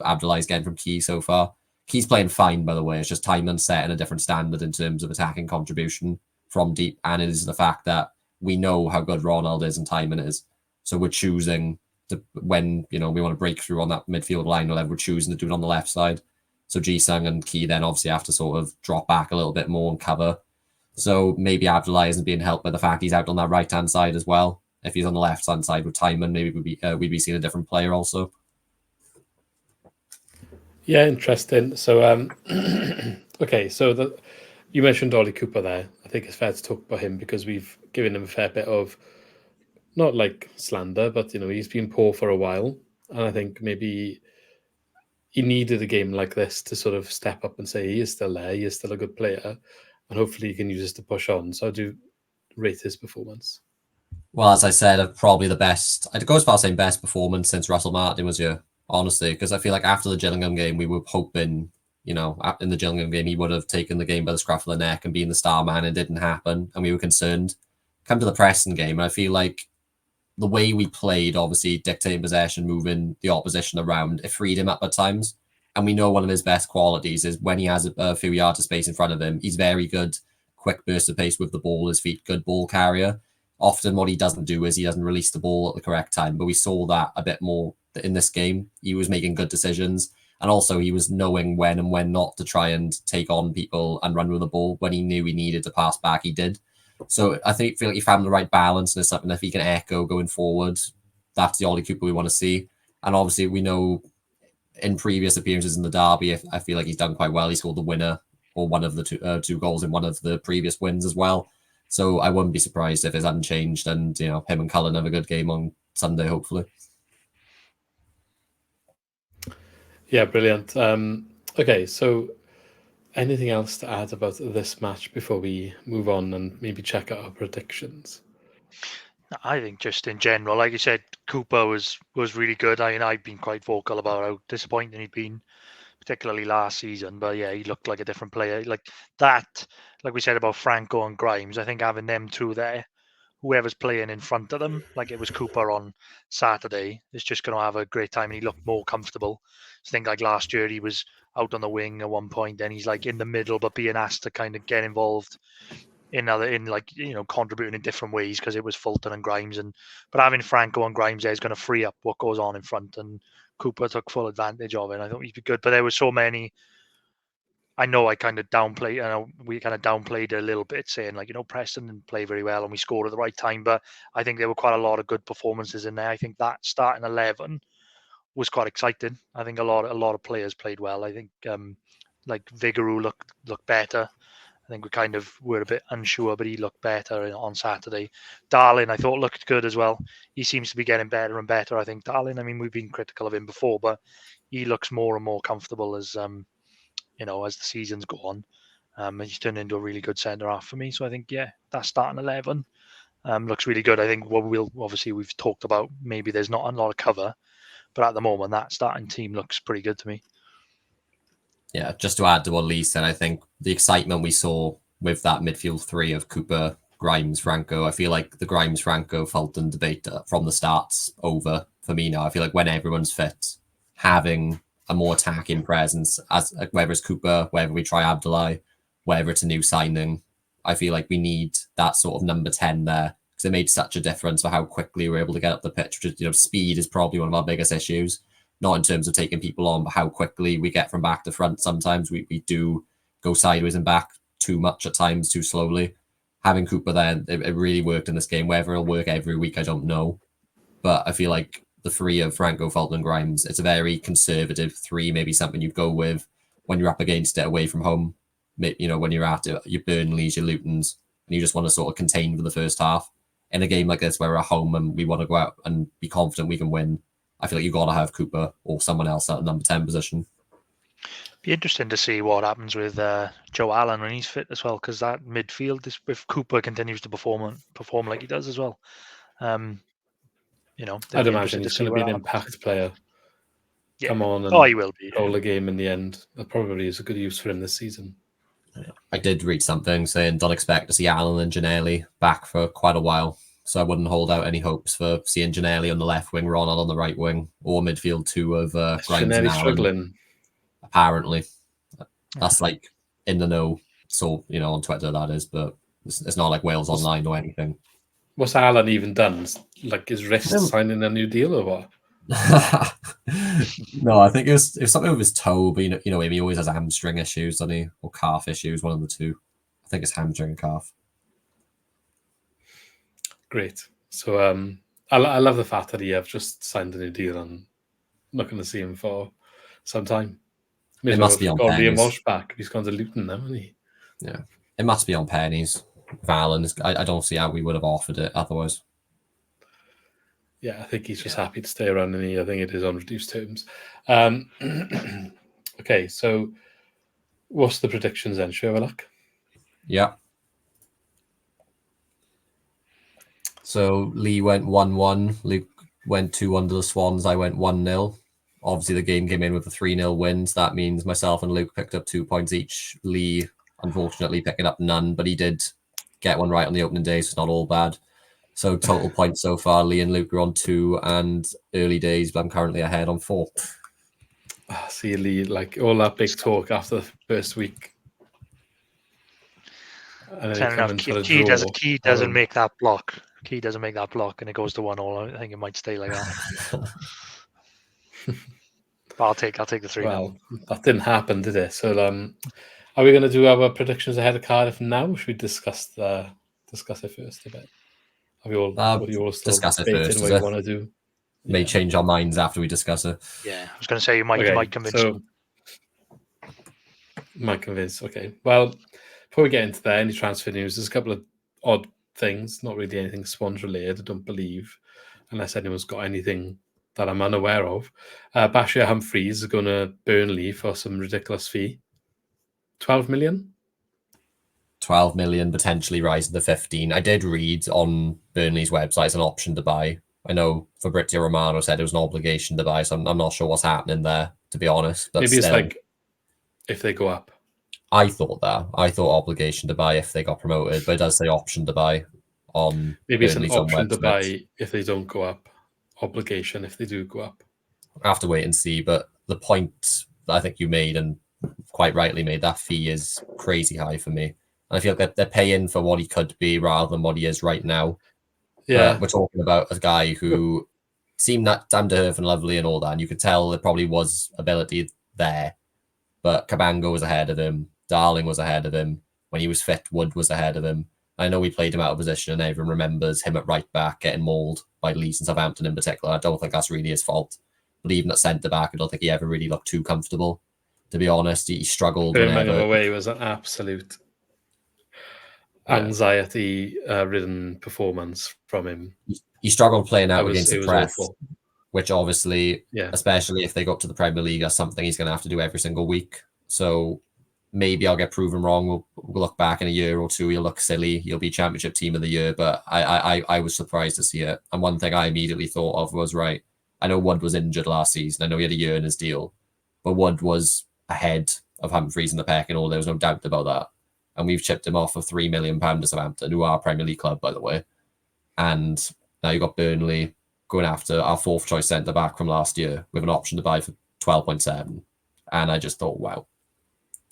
Abdullah's getting from Key so far. Key's playing fine, by the way. It's just Timon's setting a different standard in terms of attacking contribution from deep. And it is the fact that we know how good Ronald is and Timon is. So we're choosing to, when we want to break through on that midfield line, or whatever, we're choosing to do it on the left side. So Ji-sung and Key then obviously have to sort of drop back a little bit more and cover. So maybe Abdullah isn't being helped by the fact he's out on that right-hand side as well. If he's on the left-hand side with Timon, maybe we'd be seeing a different player also. Yeah, interesting. So, okay, so you mentioned Ollie Cooper there. I think it's fair to talk about him because we've given him a fair bit of, not like slander, but he's been poor for a while. And I think maybe he needed a game like this to sort of step up and say he is still there, he is still a good player, and hopefully he can use this to push on. So I do rate his performance. Well, as I said, probably the best. I'd go as far as saying best performance since Russell Martin was here, honestly, because I feel like after the Gillingham game, we were hoping, in the Gillingham game, he would have taken the game by the scruff of the neck and been the star man. It didn't happen, and we were concerned. Come to the Preston game, and I feel like the way we played, obviously dictating possession, moving the opposition around, it freed him up at times. And we know one of his best qualities is when he has a few yards of space in front of him, he's very good, quick burst of pace with the ball, his feet, good ball carrier. Often what he doesn't do is he doesn't release the ball at the correct time, but we saw that a bit more in this game. He was making good decisions, and also he was knowing when and when not to try and take on people and run with the ball. When he knew he needed to pass back, he did. So I feel like he found the right balance, and it's something if he can echo going forward, that's the Ollie Cooper we want to see. And obviously we know in previous appearances in the derby, I feel like he's done quite well. He scored the winner or one of the two goals in one of the previous wins as well. So I wouldn't be surprised if it's unchanged and, him and Cullen have a good game on Sunday, hopefully. Yeah, brilliant. Okay, so anything else to add about this match before we move on and maybe check out our predictions? I think just in general, like you said, Cooper was really good. I've been quite vocal about how disappointing he'd been particularly last season. But yeah, he looked like a different player. Like that, like we said about Franco and Grimes, I think having them two there, whoever's playing in front of them, like it was Cooper on Saturday, is just going to have a great time, and he looked more comfortable. I think like last year he was out on the wing at one point, then he's like in the middle, but being asked to kind of get involved in like, you know, contributing in different ways because it was Fulton and Grimes, but having Franco and Grimes there is going to free up what goes on in front, and Cooper took full advantage of it. I thought he'd be good, but there were so many. I know we kind of downplayed a little bit, saying like, you know, Preston didn't play very well and we scored at the right time, but I think there were quite a lot of good performances in there. I think that starting 11 was quite exciting. I think a lot of players played well. I think like Vigouroux looked better. I think we kind of were a bit unsure, but he looked better on Saturday. Darlin, I thought, looked good as well. He seems to be getting better and better. I think Darlin, I mean, we've been critical of him before, but he looks more and more comfortable as you know, as the seasons go on. He's turned into a really good centre half for me. So I think, yeah, that starting 11 looks really good. I think we've talked about, maybe there's not a lot of cover, but at the moment that starting team looks pretty good to me. Yeah, just to add to what Lee said, I think the excitement we saw with that midfield three of Cooper, Grimes, Franco, I feel like the Grimes, Franco, Fulton debate from the start's over for me now. I feel like when everyone's fit, having a more attacking presence, as whether it's Cooper, whether we try Abdullahi, whether it's a new signing, I feel like we need that sort of number 10 there, because it made such a difference for how quickly we're able to get up the pitch. Which is, you know, speed is probably one of our biggest issues. Not in terms of taking people on, but how quickly we get from back to front. Sometimes we do go sideways and back too much at times, too slowly. Having Cooper there, it really worked in this game. Whether it'll work every week, I don't know. But I feel like the three of Franco, Fulton, and Grimes, it's a very conservative three, maybe something you'd go with when you're up against it away from home. You know, when you're at it, your Burnleys, your Lutons, and you just want to sort of contain for the first half. In a game like this where we're at home and we want to go out and be confident we can win, I feel like you've got to have Cooper or someone else at the number 10 position. Be interesting to see what happens with Joe Allen when he's fit as well, because that midfield, if Cooper continues to perform like he does as well, you know, I'd imagine he's going to be an impact player. Yeah. Come on and he will be. goal the game in the end. That probably is a good use for him this season. I did read something saying don't expect to see Allen and Ginnelly back for quite a while. So I wouldn't hold out any hopes for seeing Ginnelly on the left wing, Ronald on the right wing, or midfield two of Grimes and Allen. Struggling. Apparently. That's like in the know. So, you know, on Twitter that is, but it's not like Wales Online or anything. What's Allen even done? Like his wrist signing a new deal or what? No, I think it was something with his toe, but you know, he always has hamstring issues, doesn't he? Or calf issues, one of the two. I think it's hamstring and calf. Great. So I love the fact that he have just signed a new deal and not going to see him for some time. It must be on got pennies. Liam Walsh back. He's gone to Luton now, hasn't he? Yeah, it must be on pennies. Valen, I don't see how we would have offered it otherwise. Yeah, I think he's just happy to stay around, and I think it is on reduced terms. Okay, so what's the predictions then? Should we have a look? Yeah. So Lee went 1-1. Luke went 2-1 to the Swans. I went 1-0. Obviously, the game came in with a 3-0 win. So that means myself and Luke picked up 2 points each. Lee, unfortunately, picking up none, but he did get one right on the opening day, so it's not all bad. So total points so far, Lee and Luke are on 2, and early days, but I'm currently ahead on 4. See, Lee, like all that big talk after the first week. And then enough. Key doesn't make that block. Key doesn't make that block, and it goes to 1-1. I think it might stay like that. But I'll take the 3. Well, that didn't happen, did it? So, are we going to do our predictions ahead of Cardiff now? Or should we discuss it first a bit? Are you all still discuss it debating first, what you want to do? May change our minds after we discuss it. Yeah, I was going to say you might convince. So, might convince. Okay. Well, before we get into that, any transfer news? There's a couple of odd things, not really anything Swans related, I don't believe, unless anyone's got anything that I'm unaware of. Bashir Humphreys is going to Burnley for some ridiculous fee. 12 million? 12 million, potentially rising to 15. I did read on Burnley's website it's an option to buy. I know Fabrizio Romano said it was an obligation to buy, so I'm not sure what's happening there, to be honest. But maybe it's like if they go up. I thought obligation to buy if they got promoted, but it does say option to buy on Maybe it's an Burnley's own option to website. buy if they don't go up. Obligation if they do go up. I have to wait and see, but the point that I think you made, and quite rightly made, that fee is crazy high for me. And I feel like they're paying for what he could be rather than what he is right now. Yeah. But we're talking about a guy who seemed that down to earth and lovely and all that, and you could tell there probably was ability there. But Cabango was ahead of him. Darling was ahead of him. When he was fit, Wood was ahead of him. I know we played him out of position, and everyone remembers him at right back getting mauled by Leeds and Southampton in particular. I don't think that's really his fault. But even at centre back, I don't think he ever really looked too comfortable. To be honest, he struggled whenever. Away was an absolute anxiety-ridden performance from him. He struggled playing out against the press, awful. Which obviously, especially if they go up to the Premier League, that's something he's going to have to do every single week. So maybe I'll get proven wrong. We'll look back in a year or two. He'll look silly. He'll be Championship Team of the Year. But I was surprised to see it. And one thing I immediately thought of was, right, I know Wood was injured last season. I know he had a year in his deal. But Wood was ahead of Humphreys in the pecking order. There was no doubt about that. And we've chipped him off for £3 million to Southampton, who are a Premier League club, by the way. And now you've got Burnley going after our fourth choice centre back from last year with an option to buy for 12.7. And I just thought, wow.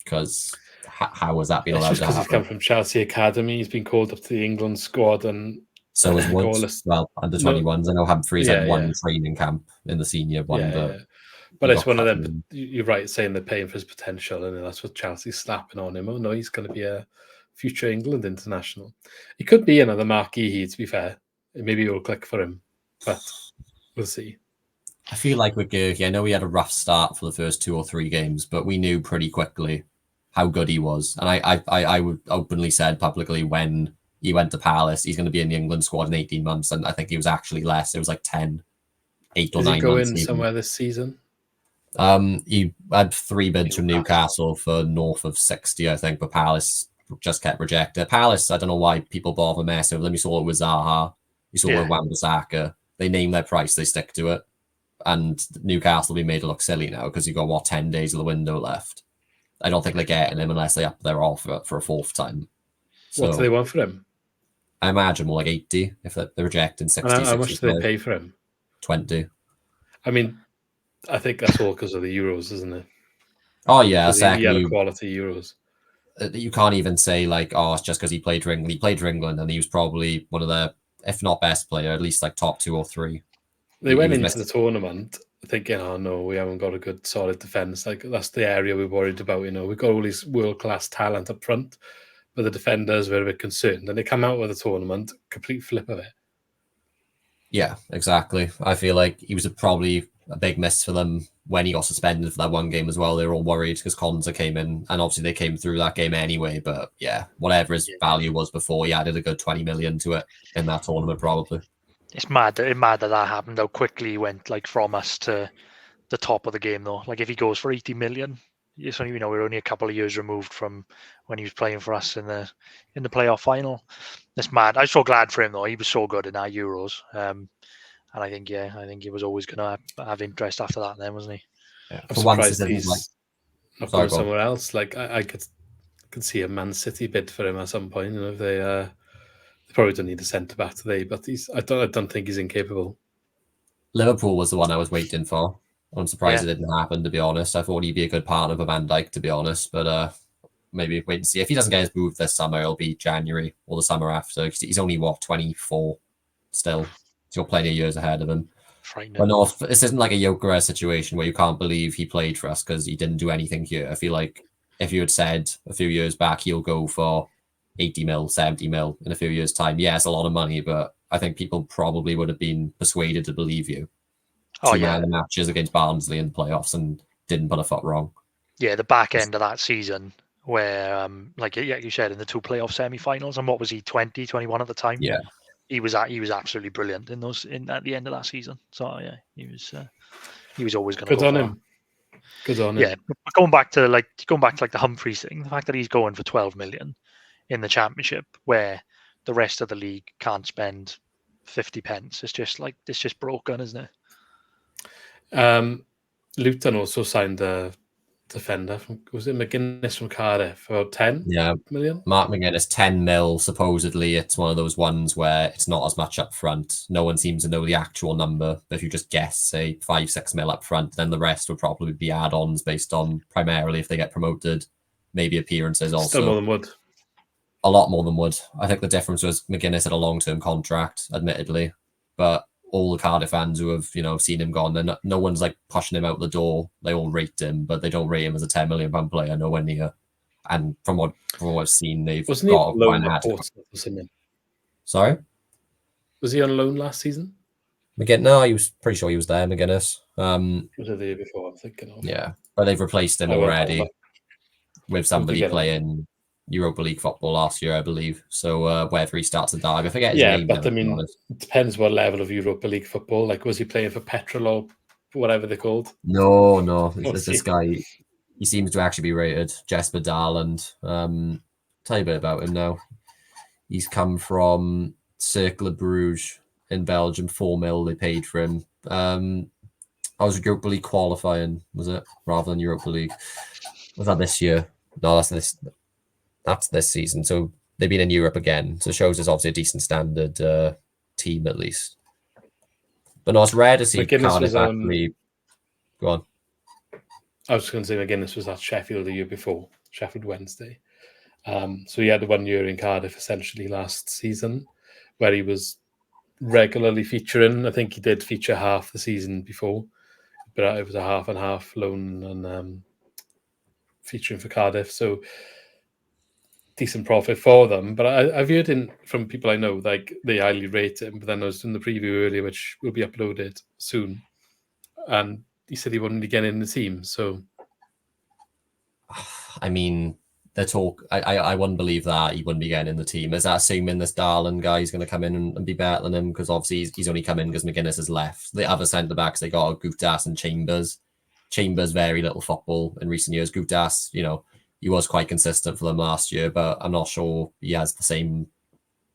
Because how has that been allowed to happen? He's come from Chelsea Academy. He's been called up to the England squad. And so was Woods. Well, under 21s. I know Humphreys had one training camp in the senior one. But it's one of them. You're right, saying they're paying for his potential, and that's what Chelsea's slapping on him. Oh no, he's going to be a future England international. He could be another marquee. To be fair, maybe it will click for him, but we'll see. I feel like with Gerke, I know he had a rough start for the first 2 or 3 games, but we knew pretty quickly how good he was. And I would openly said publicly when he went to Palace, he's going to be in the England squad in 18 months, and I think he was actually less. It was like 8 or 9 months. Is he going somewhere this season? He had 3 bids from Newcastle for north of 60, I think, but Palace just kept rejecting. Palace, I don't know why people bother messing with them. You saw it with Zaha, you saw it with Wan-Bissaka. They name their price, they stick to it. And Newcastle will be made to look silly now because you've got, 10 days of the window left. I don't think they're getting him unless they up their offer for a 4th time. So, what do they want for him? I imagine more like 80 if they're rejecting 60. And how much do they pay for him? 20. I mean, I think that's all because of the Euros, isn't it? Oh, yeah. He had quality Euros. You can't even say, it's just because he played for England. He played for England, and he was probably one of the, if not best player, at least top 2 or 3. They went into the tournament thinking, oh, no, we haven't got a good, solid defence. That's the area we're worried about. We've got all these world-class talent up front, but the defenders were a bit concerned. And they come out with a tournament, complete flip of it. Yeah, exactly. I feel like he was probably a big miss for them when he got suspended for that one game as well. They were all worried because Konza came in, and obviously they came through that game anyway. But yeah, whatever his value was before, he added a good 20 million to it in that tournament, probably. It's mad that happened, how quickly he went from us to the top of the game, though. If he goes for 80 million, we're only a couple of years removed from when he was playing for us in the playoff final. It's mad. I'm so glad for him, though. He was so good in our Euros. And I think he was always going to have interest after that then, wasn't he? Yeah. I'm surprised he's not going somewhere else. I could see a Man City bid for him at some point. They probably don't need a centre-back today, but I don't think he's incapable. Liverpool was the one I was waiting for. I'm surprised it didn't happen, to be honest. I thought he'd be a good partner for Van Dijk, to be honest. But maybe wait and see. If he doesn't get his move this summer, it'll be January or the summer after. He's only, 24 still. He's got plenty of years ahead of him. But no, this isn't like a Gyökeres situation where you can't believe he played for us because he didn't do anything here. I feel like if you had said a few years back he'll go for 80 mil, 70 mil in a few years' time, yeah, it's a lot of money, but I think people probably would have been persuaded to believe you. The matches against Barnsley in playoffs and didn't put a foot wrong. Yeah, the back end of that season where, like you said, in the 2 playoff semi-finals, and what was he, 20, 21 at the time? Yeah. He was absolutely brilliant at the end of that season. So yeah, he was always going to go on him. Good on him. Yeah, but going back to the Humphreys thing, the fact that he's going for 12 million in the Championship, where the rest of the league can't spend 50 pence, it's just broken, isn't it? Luton also signed a defender. Was it McGuinness from Cardiff? About 10 million? Mark McGuinness, 10 mil. Supposedly, it's one of those ones where it's not as much up front. No one seems to know the actual number. But if you just guess, say, 5-6 mil up front, then the rest would probably be add-ons based on primarily if they get promoted, maybe appearances also. Still more than Wood. A lot more than Wood. I think the difference was McGuinness had a long-term contract, admittedly. But all the Cardiff fans who have, seen him gone, then no one's like pushing him out the door. They all rate him, but they don't rate him as a £10 million player, nowhere near. And from what I've seen, they've Wasn't got he on loan at Portsmouth or something? Sorry? Was he on loan last season? No, he was pretty sure he was there, McGuinness. Was it the year before? I'm thinking of. Yeah, but they've replaced him already with somebody playing Europa League football last year, I believe. So whether he starts a Derby, I forget his name. But I mean, it depends what level of Europa League football. Like, was he playing for Petrol or whatever they're called? No. This guy, he seems to actually be rated. Jesper Darland. Tell you a bit about him now. He's come from Cercle Bruges in Belgium. 4 mil they paid for him. I was Europa League qualifying, was it? Rather than Europa League. Was that this year? No, that's this season. So they've been in Europe again. So it shows us obviously a decent standard team at least. But no, it's rare to see Cardiff actually. Go on. I was going to say McGuinness was at Sheffield the year before, Sheffield Wednesday. So he had 1 year in Cardiff essentially last season where he was regularly featuring. I think he did feature half the season before, but it was a half and half loan and featuring for Cardiff. So decent profit for them. But I've heard from people I know, like they highly rate him. But then I was doing the preview earlier, which will be uploaded soon, and he said he wouldn't get in the team. So, I mean, the talk. I wouldn't believe that he wouldn't be getting in the team. Is that assuming this Darland guy is going to come in and be better than him? Because obviously he's only come in because McGuinness has left. The other centre backs they got are Goutas and Chambers. Chambers very little football in recent years. Goutas, he was quite consistent for them last year, but I'm not sure he has the same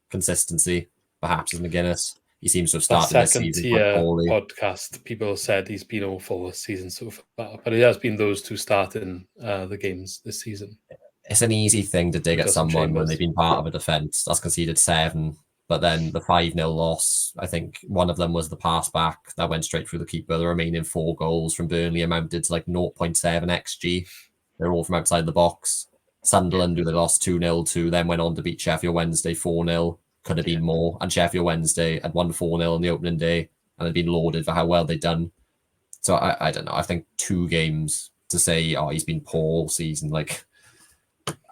consistency, perhaps, as McGuinness. He seems to have started this season quite poorly. Podcast, people said he's been awful this season so far, but it has been those two starting the games this season. It's an easy thing to dig at someone when they've been part of a defence that's conceded 7, but then the 5-0 loss, I think one of them was the pass back that went straight through the keeper. The remaining 4 goals from Burnley amounted to like 0.7 XG. They're all from outside the box. Sunderland, who they lost 2-0 to, then went on to beat Sheffield Wednesday 4-0. Could have been more. And Sheffield Wednesday had won 4-0 on the opening day and had been lauded for how well they'd done. So I don't know. I think 2 games to say, he's been poor all season. Like,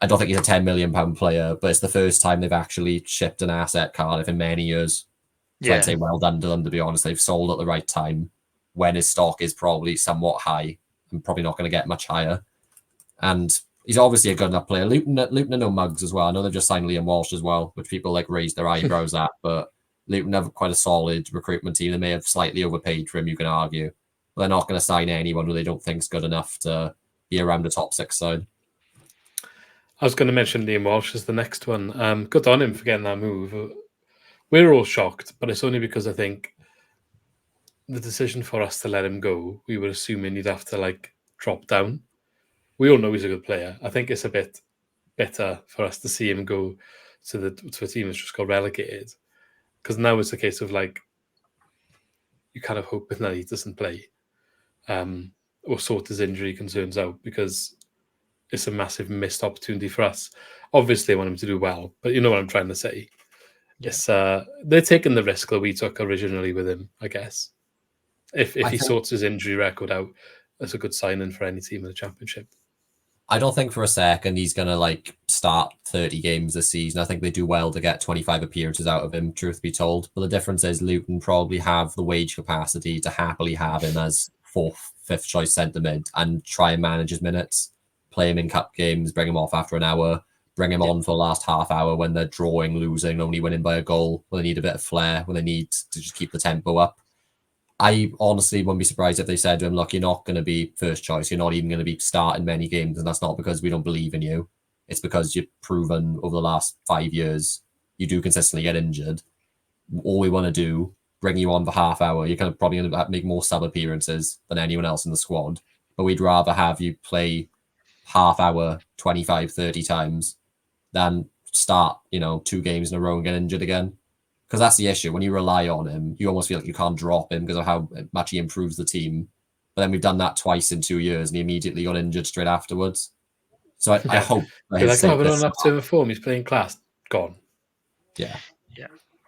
I don't think he's a £10 million player, but it's the first time they've actually shipped an asset, Cardiff, in many years. So I'd say well done to them, to be honest. They've sold at the right time when his stock is probably somewhat high and probably not going to get much higher. And he's obviously a good enough player. Luton are no mugs as well. I know they've just signed Liam Walsh as well, which people raise their eyebrows at, but Luton have quite a solid recruitment team. They may have slightly overpaid for him, you can argue. But they're not going to sign anyone who they don't think is good enough to be around the top 6 side. I was going to mention Liam Walsh as the next one. Good on him for getting that move. We're all shocked, but it's only because I think the decision for us to let him go, we were assuming he'd have to drop down. We all know he's a good player. I think it's a bit better for us to see him go to a team that's just got relegated, because now it's a case of you kind of hoping that he doesn't play or sort his injury concerns out, because it's a massive missed opportunity for us. Obviously, I want him to do well, but you know what I'm trying to say. Yes, they're taking the risk that we took originally with him, I guess. If he sorts his injury record out, that's a good signing for any team in the Championship. I don't think for a second he's going to start 30 games this season. I think they do well to get 25 appearances out of him, truth be told. But the difference is Luton probably have the wage capacity to happily have him as 4th, 5th choice centre mid and try and manage his minutes. Play him in cup games, bring him off after an hour, bring him on for the last half hour when they're drawing, losing, only winning by a goal, when they need a bit of flair, when they need to just keep the tempo up. I honestly wouldn't be surprised if they said to him, look, you're not going to be first choice. You're not even going to be starting many games. And that's not because we don't believe in you. It's because you've proven over the last 5 years, you do consistently get injured. All we want to do, bring you on for half hour. You're probably going to make more sub appearances than anyone else in the squad. But we'd rather have you play half hour 25, 30 times than start, 2 games in a row and get injured again. Because that's the issue. When you rely on him, you almost feel like you can't drop him because of how much he improves the team. But then we've done that twice in 2 years and he immediately got injured straight afterwards. So I hope for You're his like, sake we're this on up to the form. He's playing class. Gone. Yeah.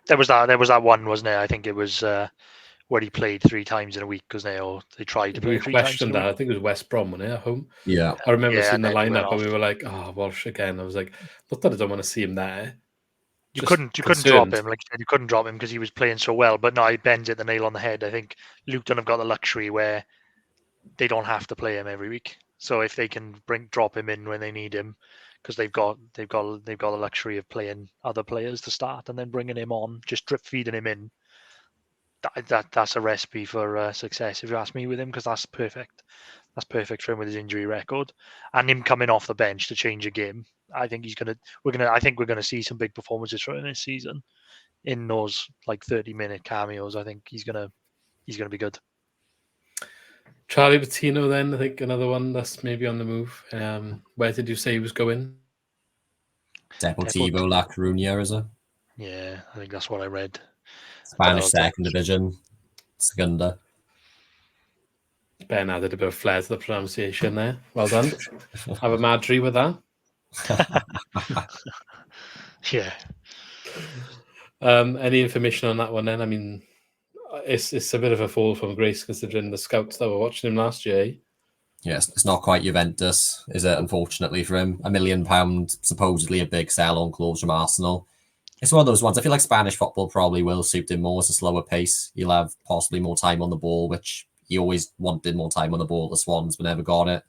There was that one, wasn't there? I think it was where he played 3 times in a week because they tried to play We 3 times in questioned a that. week. I think it was West Brom, wasn't it, at home? Yeah. I remember Yeah, seeing the and then he went lineup and we off. were like, Walsh again. I was like, not that I don't want to see him there. You Just couldn't drop concerned. him, like you said, you couldn't drop him because he was playing so well. But no, Ben's hit the nail on the head. I think Luton have got the luxury where they don't have to play him every week. So if they can drop him in when they need him, because they've got the luxury of playing other players to start and then bringing him on, just drip feeding him in. That's a recipe for success, if you ask me, with him, because that's perfect. That's perfect for him with his injury record and him coming off the bench to change a game. I think I think we're gonna see some big performances from him this season in those like 30-minute cameos. I think he's gonna be good. Charlie Bettino, then, I think another one that's maybe on the move. Where did you say he was going? Deportivo La Coruña, is it? Yeah, I think that's what I read. Spanish second division. Segunda. Ben added a bit of flair to the pronunciation there. Well done. Have a Madri with that. Yeah. Any information on that one then? I mean, it's a bit of a fall from grace considering the scouts that were watching him last year. Yes, it's not quite Juventus, is it? Unfortunately for him, £1 million, supposedly a big sell-on clause from Arsenal. It's one of those ones. I feel like Spanish football probably will suit him more. It's a slower pace. He'll have possibly more time on the ball, which he always wanted more time on the ball. The Swans, but never got it.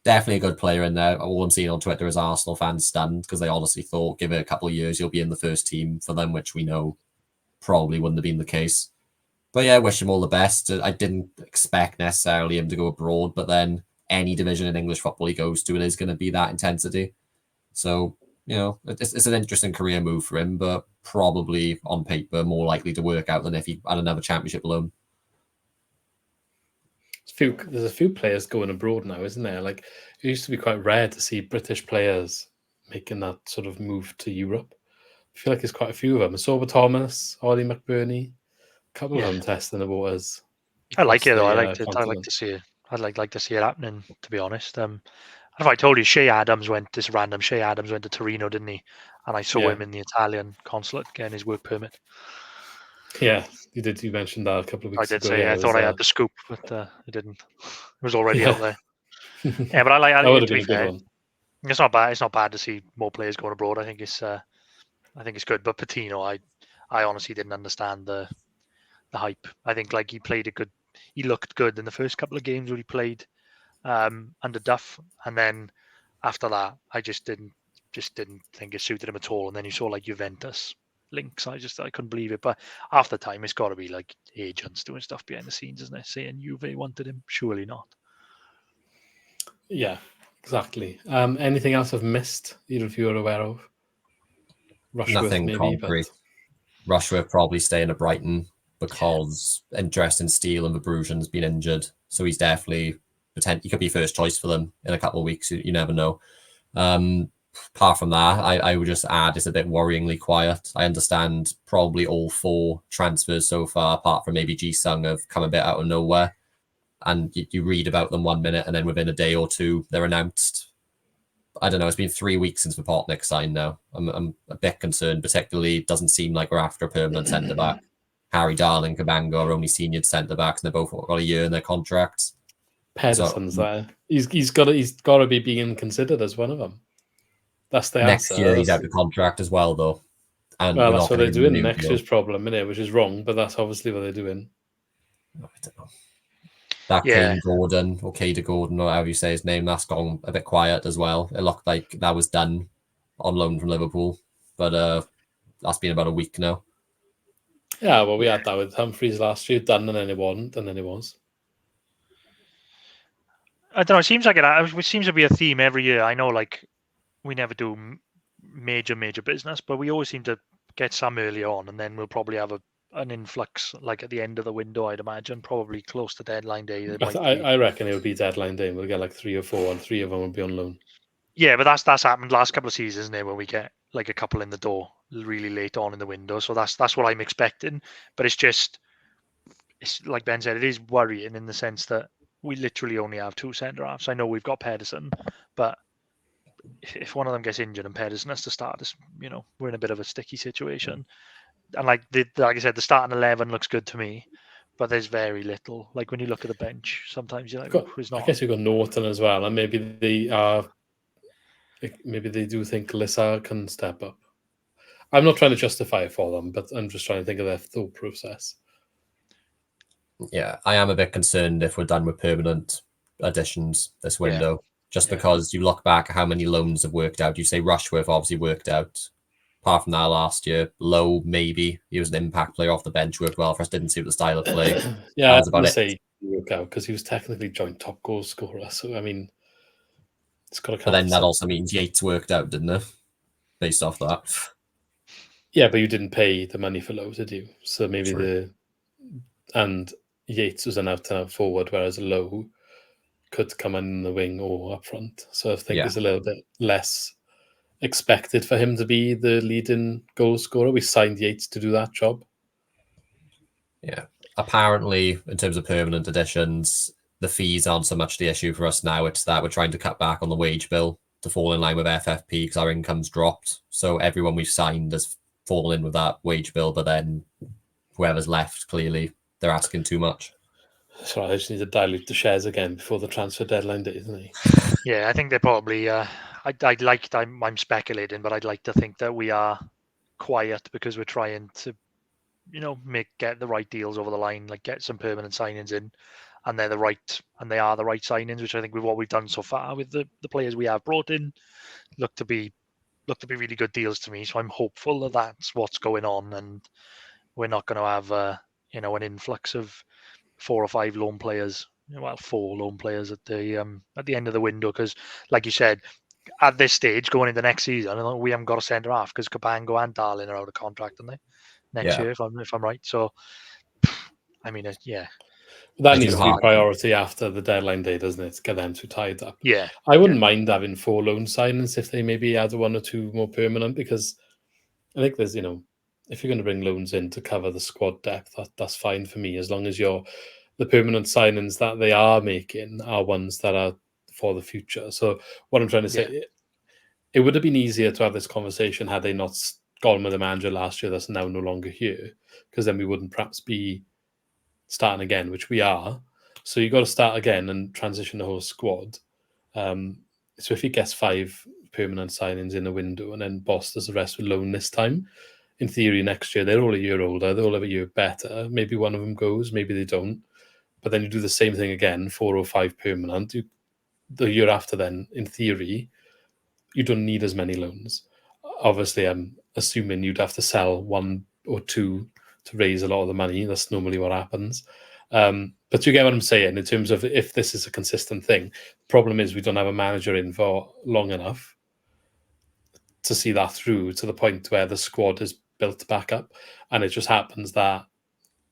Definitely a good player in there. All I'm seeing on Twitter is Arsenal fans stunned because they honestly thought, give it a couple of years, he'll be in the first team for them, which we know probably wouldn't have been the case. But yeah, wish him all the best. I didn't expect necessarily him to go abroad, but then any division in English football he goes to, it is going to be that intensity. So, it's an interesting career move for him, but probably on paper more likely to work out than if he had another championship loan. There's a few players going abroad now, isn't there? Like, it used to be quite rare to see British players making that sort of move to Europe. I feel like there's quite a few of them. Sober Thomas, Ollie McBurney, a couple of them testing the waters. I like it though. I like to see it. I'd like to see it happening, to be honest. If I told you Shea Adams went to Torino, didn't he? And I saw him in the Italian consulate getting his work permit. Yeah, you did. You mentioned that a couple of weeks ago. I did say I thought I had the scoop, but I didn't. It was already out there. Yeah, but I that would like have been a good one. It's not bad. It's not bad to see more players going abroad. I think it's good. But Patino, I honestly didn't understand the hype. I think like he looked good in the first couple of games where he played under Duff, and then after that, I just didn't think it suited him at all. And then you saw like Juventus links. I couldn't believe it. But after time, it's got to be like agents doing stuff behind the scenes, isn't it? Saying Juve wanted him. Surely not. Yeah, exactly. Anything else I've missed, either of you are aware of? Rushworth, nothing maybe, concrete. Rushworth probably staying at Brighton because interest in Steele and Verbrusen's been injured. So he's definitely he could be first choice for them in a couple of weeks. You never know. Apart from that, I would just add it's a bit worryingly quiet. I understand probably all 4 transfers so far, apart from maybe Ji-sung, have come a bit out of nowhere. And you read about them 1 minute and then within a day or two, they're announced. I don't know. It's been 3 weeks since Vipotnik signed now. I'm a bit concerned, particularly it doesn't seem like we're after a permanent centre-back. Harry Darling, Kabanga are only senior centre-backs and they've both got a year in their contracts. Pedersen's there. He's got to be being considered as one of them. That's the next answer. year he's out of contract as well, though. And well, that's what they're doing. Next year's problem, innit? Which is wrong, but that's obviously what they're doing. I don't know. That Kane Gordon, or Kader Gordon, or however you say his name, that's gone a bit quiet as well. It looked like that was done on loan from Liverpool, but that's been about a week now. Yeah, well, we had that with Humphreys last year, done and then it wasn't, and then it was. I don't know. It seems like it seems to be a theme every year. I know, like, we never do major business, but we always seem to get some early on, and then we'll probably have a an influx like at the end of the window, I'd imagine, probably close to deadline day. There might be. I reckon it would be deadline day. We'll get like 3 or 4, and 3 of them will be on loan. Yeah, but that's happened last couple of seasons, isn't it, when we get like a couple in the door really late on in the window. So that's what I'm expecting. But it's like Ben said, it is worrying in the sense that we literally only have 2 centre halves. I know we've got Pedersen, but if one of them gets injured and Pedersen has to start, we're in a bit of a sticky situation. And like I said, the starting 11 looks good to me, but there's very little. Like when you look at the bench, sometimes you're like, who's not? I guess you've got Norton as well, and maybe they do think Lissa can step up. I'm not trying to justify it for them, but I'm just trying to think of their thought process. Yeah, I am a bit concerned if we're done with permanent additions this window, just because you look back at how many loans have worked out. You say Rushworth obviously worked out. Apart from that last year, Lowe, maybe. He was an impact player off the bench, worked well for us, didn't suit the style of play. Yeah, that was about it. Say work out because he was technically joint top goal scorer. So, I mean, it's got to come. But then that also means Yates worked out, didn't it? Based off that. Yeah, but you didn't pay the money for Lowe, did you? So maybe and Yates was an out-and-out forward, whereas Lowe could come in the wing or up front. So I think it's a little bit less expected for him to be the leading goal scorer. We signed Yates to do that job. Yeah. Apparently, in terms of permanent additions, the fees aren't so much the issue for us now. It's that we're trying to cut back on the wage bill to fall in line with FFP because our income's dropped. So everyone we've signed has fallen in with that wage bill, but then whoever's left, clearly, they're asking too much. So I just need to dilute the shares again before the transfer deadline day, isn't he? Yeah, I think they're probably. I'm speculating, but I'd like to think that we are quiet because we're trying to, get the right deals over the line, like get some permanent signings in, and they are the right signings, which I think with what we've done so far with the players we have brought in, look to be really good deals to me. So I'm hopeful that that's what's going on, and we're not going to have an influx of 4 or 5 loan players. Well, 4 loan players at the end of the window, because, like you said, at this stage going into next season, we haven't got a centre half because Cabango and Darlin are out of contract, aren't they? Next year, if I'm right. So, I mean, that needs to be priority after the deadline day, doesn't it? To get them too tied up. Yeah, I wouldn't mind having 4 loan signings if they maybe add 1 or 2 more permanent, because I think there's, if you're going to bring loans in to cover the squad depth, that's fine for me, as long as the permanent signings that they are making are ones that are for the future. So what I'm trying to say, it would have been easier to have this conversation had they not gone with a manager last year that's now no longer here, because then we wouldn't perhaps be starting again, which we are. So you've got to start again and transition the whole squad. So if he gets 5 permanent signings in a window and then Boss does the rest with loan this time, in theory next year they're all a year older, they're all a year better. Maybe one of them goes, maybe they don't. But then you do the same thing again, 4 or 5 permanent. The year after then, in theory, you don't need as many loans. Obviously, I'm assuming you'd have to sell 1 or 2 to raise a lot of the money. That's normally what happens. But you get what I'm saying in terms of if this is a consistent thing. The problem is we don't have a manager in for long enough to see that through to the point where the squad is built back up. And it just happens that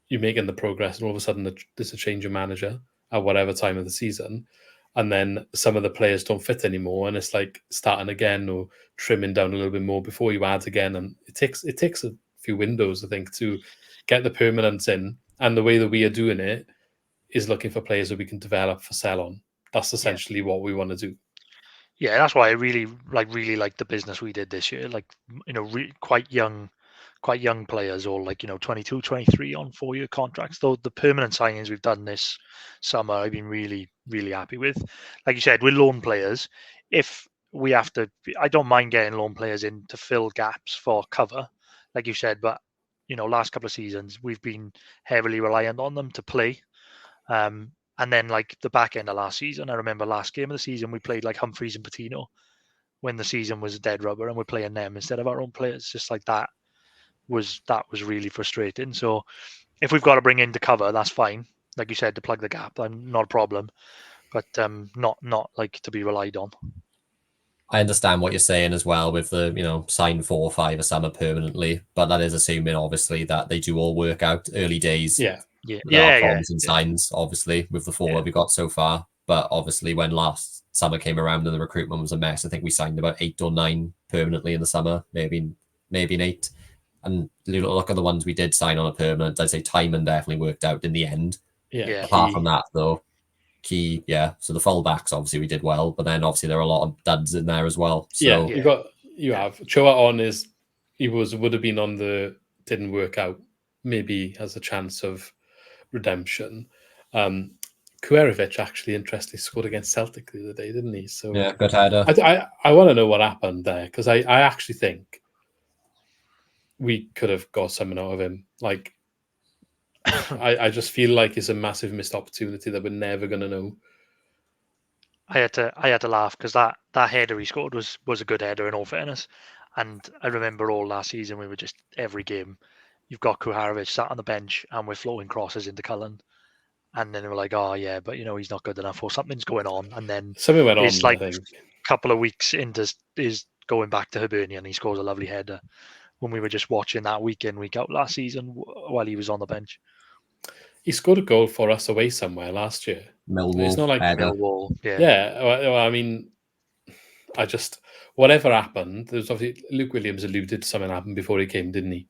you're making the progress and all of a sudden there's a change of manager at whatever time of the season. And then some of the players don't fit anymore. And it's like starting again or trimming down a little bit more before you add again. And it takes a few windows, I think, to get the permanents in. And the way that we are doing it is looking for players that we can develop for sell on. That's essentially what we want to do. Yeah, that's why I really like the business we did this year. Like, quite young players, all like 22, 23 on 4-year contracts. Though the permanent signings we've done this summer, I've been really, really happy with. Like you said, with loan players, if we have to, I don't mind getting loan players in to fill gaps for cover, like you said. But last couple of seasons we've been heavily reliant on them to play. And then like the back end of last season, I remember last game of the season we played like Humphreys and Patino when the season was dead rubber, and we're playing them instead of our own players. Just like that was really frustrating. So if we've got to bring in to cover, that's fine. Like you said, to plug the gap, not a problem. But not like to be relied on. I understand what you're saying as well with the, sign 4 or 5 a summer permanently, but that is assuming obviously that they do all work out early days. Yeah. There are promising signs, obviously, with the 4 that we got so far. But obviously, when last summer came around and the recruitment was a mess, I think we signed about 8 or 9 permanently in the summer, maybe an 8. And look at the ones we did sign on a permanent. I'd say Timon definitely worked out in the end. Yeah. Apart from that, though, Key, so the fullbacks obviously we did well, but then obviously there are a lot of duds in there as well. So you have Choa on would have been on the didn't work out, maybe has a chance of redemption. Kuerovic actually interestingly scored against Celtic the other day, didn't he? So yeah, good header. I want to know what happened there, because I actually think we could have got something out of him. Like I just feel like it's a massive missed opportunity that we're never going to know. I had to laugh because that header he scored was a good header, in all fairness. And I remember all last season we were just, every game you've got Kuharovic sat on the bench and we're floating crosses into Cullen, and then we're like, oh yeah, but he's not good enough, or something's going on. And then something went on. It's like I think a couple of weeks into is going back to Hibernian, and he scores a lovely header when we were just watching that week in, week out last season while he was on the bench. He scored a goal for us away somewhere last year. Millwall. It's not like Millwall. Yeah. Well, I mean, whatever happened, there's obviously Luke Williams alluded to something happened before he came, didn't he?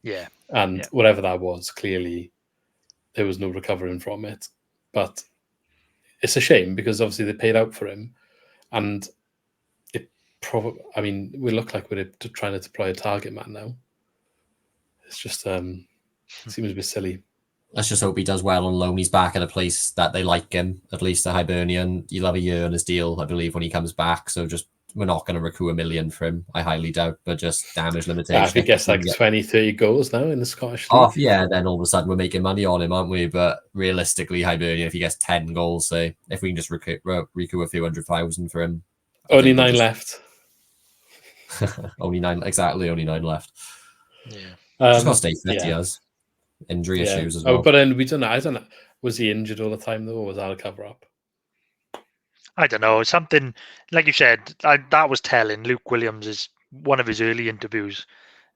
Yeah. And whatever that was, clearly there was no recovering from it. But it's a shame because obviously they paid out for him, and it probably. I mean, we look like we're trying to deploy a target man now. It's just seems a bit silly. Let's just hope he does well on loan. He's back at a place that they like him, at least at Hibernian. He'll have a year on his deal, I believe, when he comes back. So we're not going to recoup $1 million for him, I highly doubt, but just damage limitation. If he gets like 20, 30 goals now in the Scottish League. Oh, yeah, then all of a sudden we're making money on him, aren't we? But realistically, Hibernian, if he gets 10 goals, say, if we can just recoup a few 100,000 for him. Only 9 left. Only 9 left. Yeah. Just got to stay fit, he has. Injury issues as well. Oh, but then we don't know. I don't know. Was he injured all the time though, or was that a cover up? I don't know. Something like you said, that was telling. Luke Williams is one of his early interviews.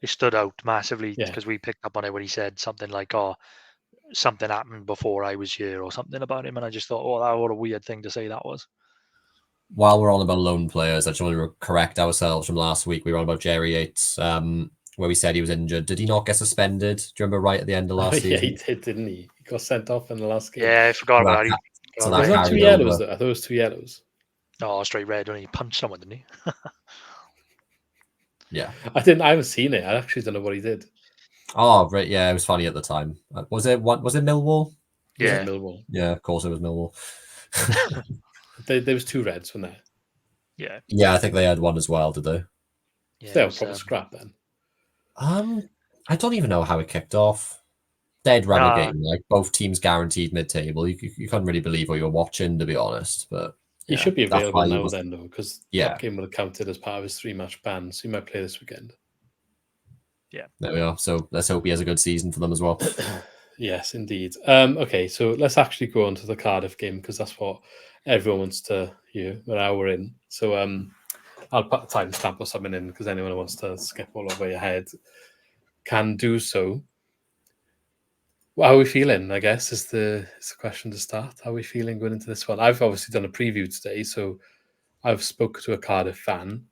It stood out massively because we picked up on it when he said something like, "Oh, something happened before I was here," or something about him, and I just thought, "Oh, what a weird thing to say that was." While we're on about loan players, I just want to correct ourselves from last week. We were on about Jerry Yates. Where we said he was injured. Did he not get suspended? Do you remember right at the end of last season? Yeah, he did, didn't he? He got sent off in the last game. Yeah, I forgot about it. So was that 2 yellows? I thought it was 2 yellows. Oh, straight red when he punched someone, didn't he? Yeah. I haven't seen it. I actually don't know what he did. Oh, right. Yeah, it was funny at the time. Was it Millwall? Yeah. Millwall. Yeah, of course it was Millwall. There was 2 reds, wasn't there? Yeah. Yeah, I think they had one as well, did they? Yeah, they were probably scrap then. I don't even know how it kicked off. Dead run game, like both teams guaranteed mid-table. You couldn't really believe what you were watching, to be honest. But he should be available now then, though, because that game would have counted as part of his 3-match ban, so he might play this weekend. Yeah, there we are. So let's hope he has a good season for them as well. Yes, indeed. Okay, so let's actually go on to the Cardiff game because that's what everyone wants to hear. We're an hour in, so I'll put a timestamp or something in because anyone who wants to skip all the way ahead can do so. Well, how are we feeling, I guess, is the question to start. How are we feeling going into this one? I've obviously done a preview today, so I've spoken to a Cardiff fan.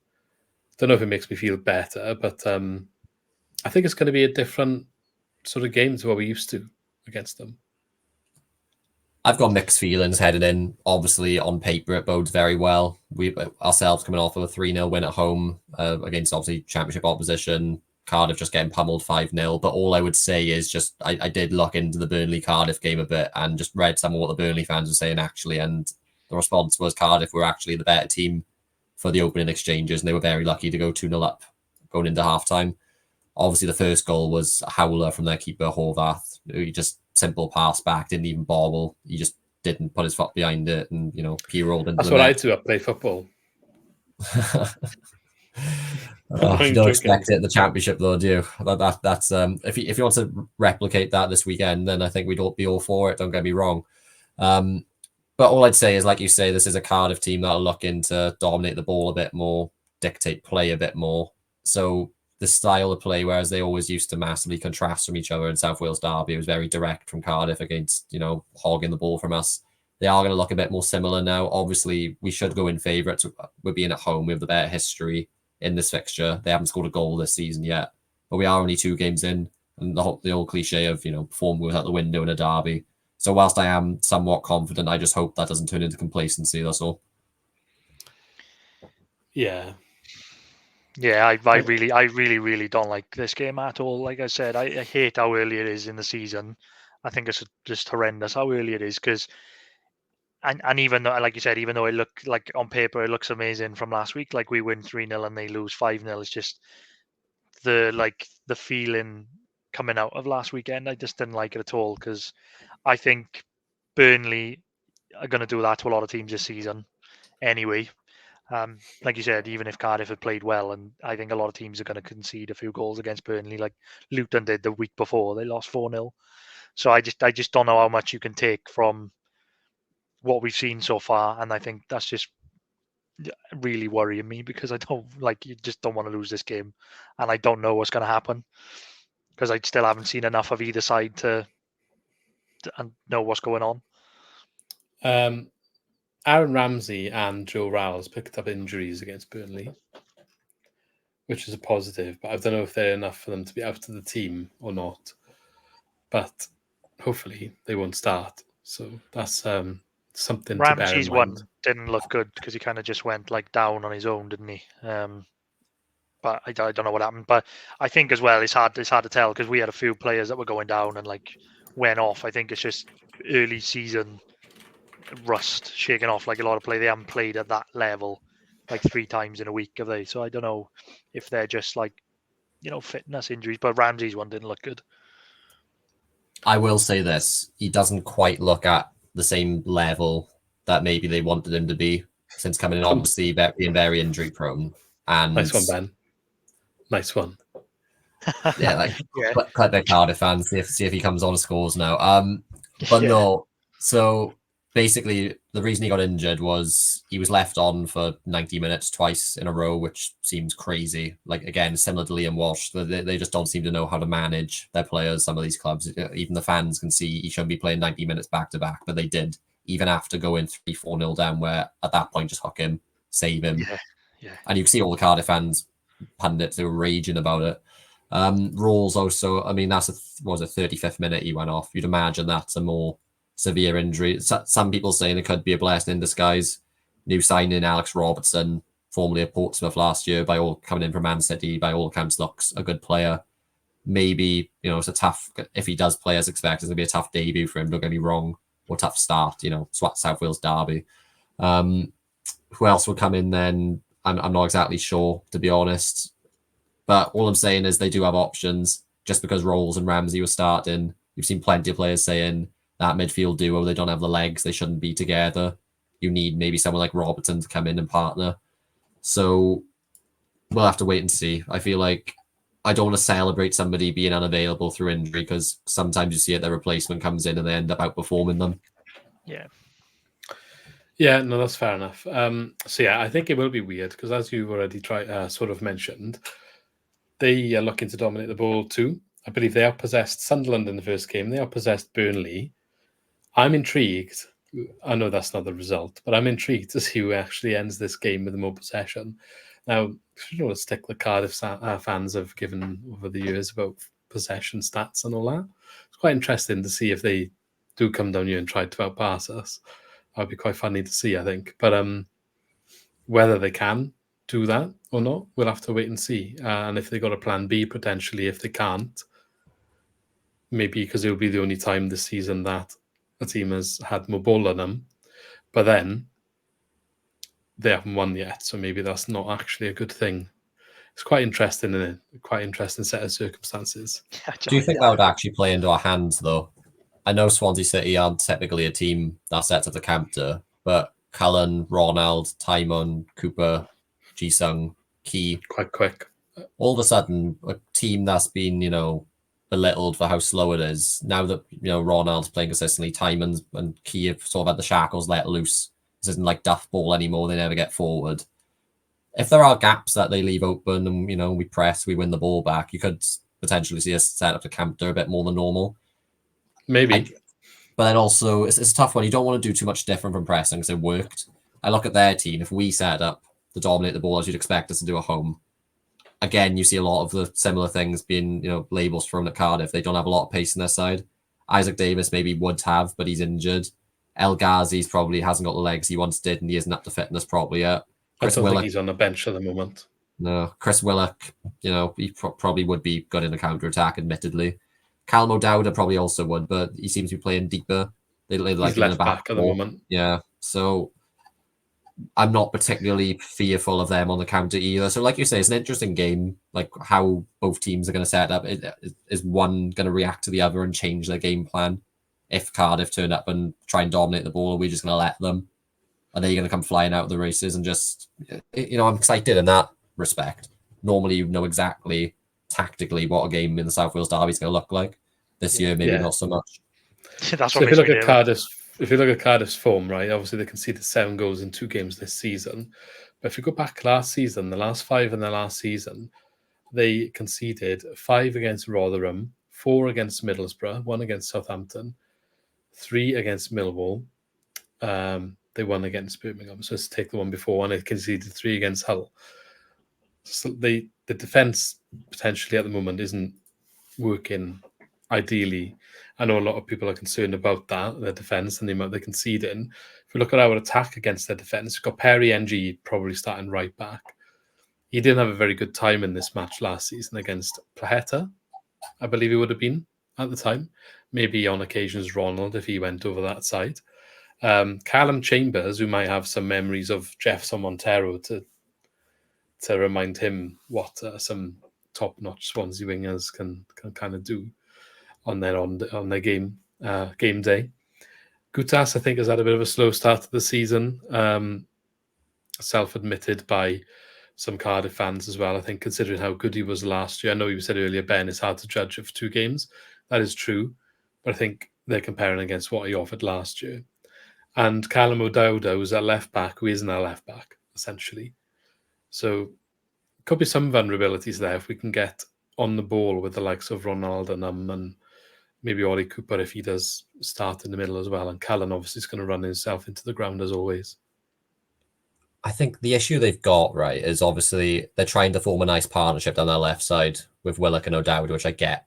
Don't know if it makes me feel better, but I think it's going to be a different sort of game to what we're used to against them. I've got mixed feelings headed in. Obviously, on paper, it bodes very well. We ourselves coming off of a 3-0 win at home against, obviously, championship opposition. Cardiff just getting pummeled 5-0. But all I would say is just I did look into the Burnley-Cardiff game a bit and just read some of what the Burnley fans were saying, actually. And the response was Cardiff were actually the better team for the opening exchanges. And they were very lucky to go 2-0 up going into halftime. Obviously, the first goal was a howler from their keeper, Horvath. He just simple pass back, didn't even bobble. He just didn't put his foot behind it, and he rolled into. That's what I do. I play football. You don't expect it in the championship, though, do you? That's if you want to replicate that this weekend, then I think we'd all be all for it. Don't get me wrong. But all I'd say is, like you say, this is a Cardiff team that'll look into dominate the ball a bit more, dictate play a bit more. So the style of play, whereas they always used to massively contrast from each other in South Wales Derby, it was very direct from Cardiff against, hogging the ball from us. They are going to look a bit more similar now. Obviously, we should go in favourites. We're being at home. We have the better history in this fixture. They haven't scored a goal this season yet, but we are only 2 games in. And the old cliche of, perform goes out the window in a derby. So whilst I am somewhat confident, I just hope that doesn't turn into complacency. That's all. Yeah. Yeah, I really don't like this game at all. Like I said, I hate how early it is in the season. I think it's just horrendous how early it is because, and even though, like you said, even though it looked like on paper it looks amazing from last week, like we win 3-0 and they lose 5-0, it's just the feeling coming out of last weekend. I just didn't like it at all because I think Burnley are going to do that to a lot of teams this season anyway. Like you said, even if Cardiff had played well, and I think a lot of teams are going to concede a few goals against Burnley, like Luton did the week before. They lost 4-0. So I just don't know how much you can take from what we've seen so far, and I think that's just really worrying me because I don't you just don't want to lose this game, and I don't know what's going to happen because I still haven't seen enough of either side to know what's going on. Aaron Ramsey and Joe Rowles picked up injuries against Burnley, which is a positive, but I don't know if they're enough for them to be out of the team or not. But hopefully they won't start. So that's something to bear in Ramsey's mind. one didn't look good because he kind of just went down on his own, didn't he? But I don't know what happened. But I think as well, it's hard to tell because we had a few players that were going down and went off. I think it's just early season rust shaking off. Like a lot of play, they haven't played at that level 3 times in a week, have they? So I don't know if they're just fitness injuries. But Ramsey's one didn't look good. I will say this: he doesn't quite look at the same level that maybe they wanted him to be since coming in. Obviously, being very injury prone. And nice one, Ben. Nice one. Yeah, click their Cardiff fans, see if he comes on and scores now. But no. So basically, the reason he got injured was he was left on for 90 minutes twice in a row, which seems crazy. Again, similar to Liam Walsh, they just don't seem to know how to manage their players. Some of these clubs, even the fans can see he shouldn't be playing 90 minutes back to back, but they did, even after going 3-4-0 down, where at that point just hook him, save him. Yeah. And you can see all the Cardiff fans, pundits, they were raging about it. Rawls also, I mean, that's a 35th minute he went off. You'd imagine that's a more severe injury. Some people saying it could be a blessing in disguise. New signing Alex Robertson, formerly of Portsmouth last year, coming in from Man City, by all accounts looks a good player. Maybe, it's a tough, if he does play as expected, it's going to be a tough debut for him, don't get me wrong, or tough start, South Wales Derby. Who else will come in then? I'm not exactly sure, to be honest. But all I'm saying is they do have options. Just because Rawls and Ramsey were starting, you've seen plenty of players saying that midfield duo, they don't have the legs, they shouldn't be together. You need maybe someone like Robertson to come in and partner. So we'll have to wait and see. I feel like I don't want to celebrate somebody being unavailable through injury because sometimes you see it, their replacement comes in and they end up outperforming them. Yeah. Yeah, no, that's fair enough. So yeah, I think it will be weird because as you've already sort of mentioned, they are looking to dominate the ball too. I believe they outpossessed Sunderland in the first game. They outpossessed Burnley. I'm intrigued. I know that's not the result, but I'm intrigued to see who actually ends this game with more possession. Now, I don't want to stick the Cardiff fans have given over the years about possession stats and all that. It's quite interesting to see if they do come down here and try to outpass us. That would be quite funny to see, I think. But whether they can do that or not, we'll have to wait and see. And if they got a plan B, potentially, if they can't, maybe because it'll be the only time this season that a team has had more ball on them. But then they haven't won yet, so maybe that's not actually a good thing. It's quite interesting, isn't it? Quite interesting set of circumstances. Do you think that would actually play into our hands, though? I know Swansea City aren't typically a team that sets up the counter, but Cullen, Ronald, Timon, Cooper, Ji-sung, Key. Quite quick. All of a sudden, a team that's been, belittled for how slow it is. Now that, Ronald's playing consistently, Timon and Kiev sort of had the shackles let loose. This isn't like duff ball anymore. They never get forward. If there are gaps that they leave open and, we press, we win the ball back, you could potentially see us set up to counter a bit more than normal. Maybe. But then also, it's a tough one. You don't want to do too much different from pressing because it worked. I look at their team. If we set up to dominate the ball as you'd expect us to do at home, again, you see a lot of the similar things being, labels thrown at Cardiff. They don't have a lot of pace on their side. Isaac Davis maybe would have, but he's injured. El Ghazi's probably hasn't got the legs he once did, and he isn't up to fitness properly yet. I don't think he's on the bench at the moment. No, Chris Willock, he probably would be good in the counter-attack, admittedly. Callum O'Dowda probably also would, but he seems to be playing deeper. They like he's left back at the moment. Yeah, so I'm not particularly fearful of them on the counter either. So like you say, it's an interesting game, like how both teams are going to set up. Is one going to react to the other and change their game plan? If Cardiff turn up and try and dominate the ball, are we just going to let them? Are they going to come flying out of the races and just, I'm excited in that respect. Normally, you know exactly tactically what a game in the South Wales Derby is going to look like. This year, maybe not so much. That's so what if you look at Cardiff's form, right? Obviously, they conceded 7 goals in 2 games this season. But if you go back last season, the last 5 in the last season, they conceded 5 against Rotherham, 4 against Middlesbrough, 1 against Southampton, 3 against Millwall. They won against Birmingham, so let's take the one before, and they conceded 3 against Hull. So the defence potentially at the moment isn't working ideally. I know a lot of people are concerned about that, their defence and the amount they concede in. If we look at our attack against their defence, we've got Perry NG probably starting right back. He didn't have a very good time in this match last season against Plaheta, I believe he would have been at the time. Maybe on occasions Ronald if he went over that side. Callum Chambers, who might have some memories of Jefferson Montero to remind him what some top-notch Swansea wingers can kind of do on their game day. Gutas, I think, has had a bit of a slow start to the season, self-admitted by some Cardiff fans as well. I think considering how good he was last year, I know you said earlier, Ben, it's hard to judge it for 2 games. That is true, but I think they're comparing against what he offered last year. And Callum O'Dowda, who's our left back, who isn't our left back, essentially. So could be some vulnerabilities there if we can get on the ball with the likes of Ronald and maybe Ollie Cooper if he does start in the middle as well. And Callan obviously is going to run himself into the ground as always. I think the issue they've got, right, is obviously they're trying to form a nice partnership down their left side with Willock and O'Dowda, which I get.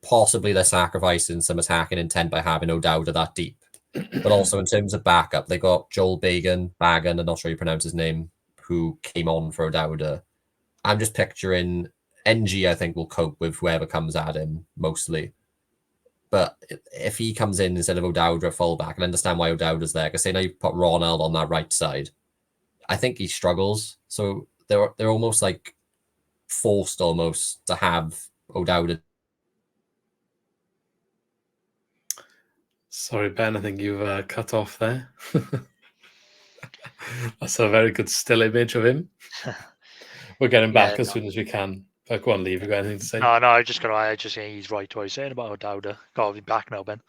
Possibly they're sacrificing some attacking intent by having O'Dowda that deep. But also in terms of backup, they got Joel Bagan, I'm not sure you pronounce his name, who came on for O'Dowda. I'm just picturing NG, I think, will cope with whoever comes at him mostly. But if he comes in instead of O'Dowda at fullback, I understand why O'Dowda's there, because say now you put Ronald on that right side, I think he struggles. So they're almost like forced almost to have O'Dowda. Sorry, Ben, I think you've cut off there. That's a very good still image of him. We'll get him back as soon as we can. Go on, Lee, have you got anything to say? No, I just saying he's right what he's saying about O'Dowda. Got to be back now, Ben.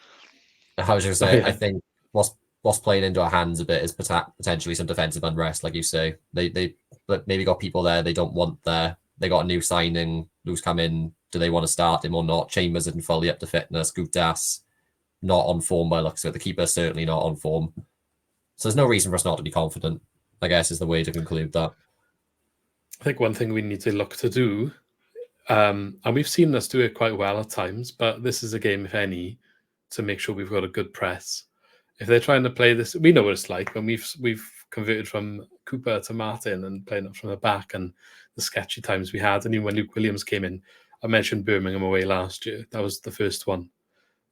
I was just saying, I think what's playing into our hands a bit is potentially some defensive unrest, like you say. They maybe got people there they don't want there. They got a new signing who's come in. Do they want to start him or not? Chambers isn't fully up to fitness. Gutas not on form by looks of it. The keeper's certainly not on form. So there's no reason for us not to be confident, I guess, is the way to conclude that. I think one thing we need to look to do, and we've seen us do it quite well at times, but this is a game, if any, to make sure we've got a good press. If they're trying to play this, we know what it's like when we've converted from Cooper to Martin and playing up from the back and the sketchy times we had. And even when Luke Williams came in, I mentioned Birmingham away last year. That was the first one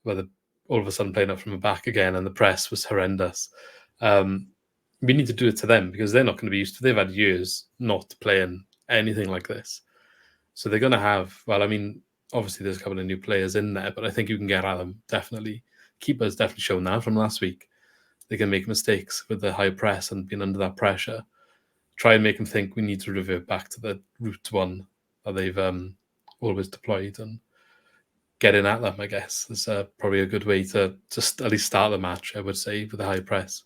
where all of a sudden playing up from the back again and the press was horrendous. We need to do it to them because they're not going to be used to. They've had years not playing anything like this, so they're going to have. Well, I mean, obviously there's a couple of new players in there, but I think you can get at them definitely. Keeper's definitely shown that from last week. They can make mistakes with the high press and being under that pressure. Try and make them think we need to revert back to the route one that they've always deployed, and getting at them, I guess, is probably a good way to just at least start the match, I would say, with a high press.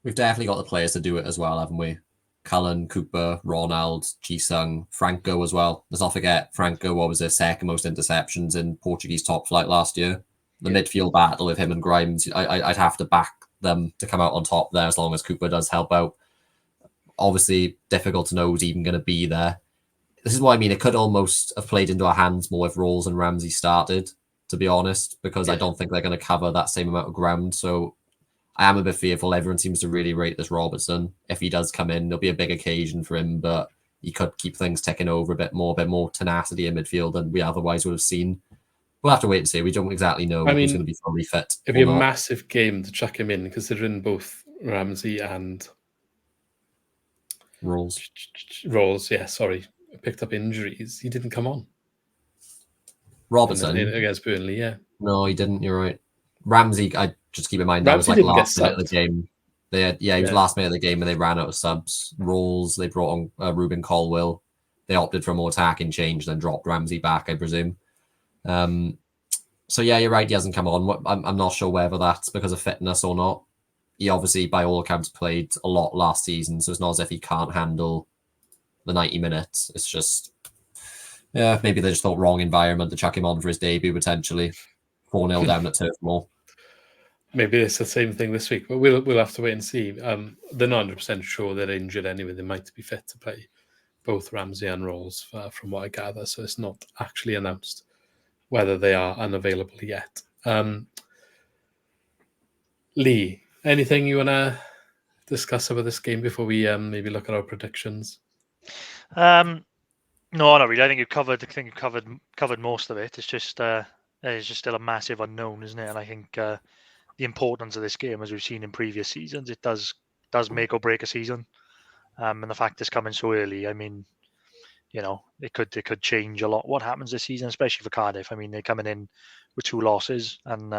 We've definitely got the players to do it as well, haven't we? Cullen, Cooper, Ronald, Ji-sung, Franco as well. Let's not forget, Franco, what was his second most interceptions in Portuguese top flight last year. The midfield battle with him and Grimes, I'd have to back them to come out on top there as long as Cooper does help out. Obviously, difficult to know who's even going to be there. This is what I mean. It could almost have played into our hands more if Rawls and Ramsey started, to be honest, because I don't think they're going to cover that same amount of ground. So I am a bit fearful. Everyone seems to really rate this Robertson. If he does come in, there'll be a big occasion for him, but he could keep things ticking over a bit more tenacity in midfield than we otherwise would have seen. We'll have to wait and see. We don't exactly know who's going to be fully fit. It'd be a massive game to chuck him in, considering both Ramsey and Rawls, yeah, sorry, picked up injuries. He didn't come on. Robertson against Burnley, yeah. No, he didn't. You're right. Ramsey, I just keep in mind Ramsey that was like last minute of the game. He was last minute of the game and they ran out of subs. Rawls, they brought on Ruben Colwill. They opted for a more attacking change, then dropped Ramsey back, I presume. So yeah, you're right. He hasn't come on. I'm not sure whether that's because of fitness or not. He obviously, by all accounts, played a lot last season, so it's not as if he can't handle the 90 minutes. It's just, yeah, maybe they just thought wrong environment to chuck him on for his debut, potentially. 4-0 down at Turf Moor. Maybe it's the same thing this week, but we'll have to wait and see. They're not 100% sure they're injured anyway. They might be fit to play, both Ramsey and Rawls, from what I gather. So it's not actually announced whether they are unavailable yet. Lee, anything you want to discuss about this game before we maybe look at our predictions? No, not really. I think you've covered most of it. It's just still a massive unknown, isn't it? And I think the importance of this game, as we've seen in previous seasons, it does make or break a season. And the fact it's coming so early, I mean, you know, it could change a lot what happens this season, especially for Cardiff. I mean, they're coming in with 2 losses, and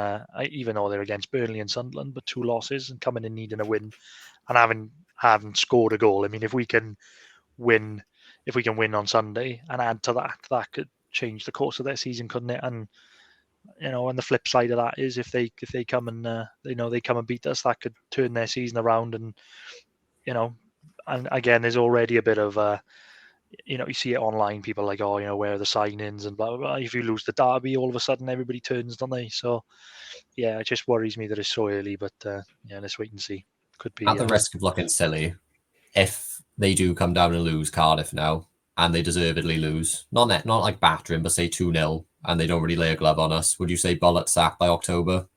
even though they're against Burnley and Sunderland, but 2 losses and coming in needing a win and haven't scored a goal. I mean, if we can win on Sunday and add to that could change the course of their season, couldn't it? And you know, and the flip side of that is if they come and they come and beat us, that could turn their season around. And you know, and again, there's already a bit of you know, you see it online, people are like, oh, you know, where are the signings and blah, blah, blah. If you lose the derby, all of a sudden everybody turns, don't they? So, yeah, it just worries me that it's so early, but yeah, let's wait and see. Could be at the risk of looking silly, if they do come down and lose Cardiff now, and they deservedly lose, not like battering, but say 2-0, and they don't really lay a glove on us, would you say Bullet sacked by October,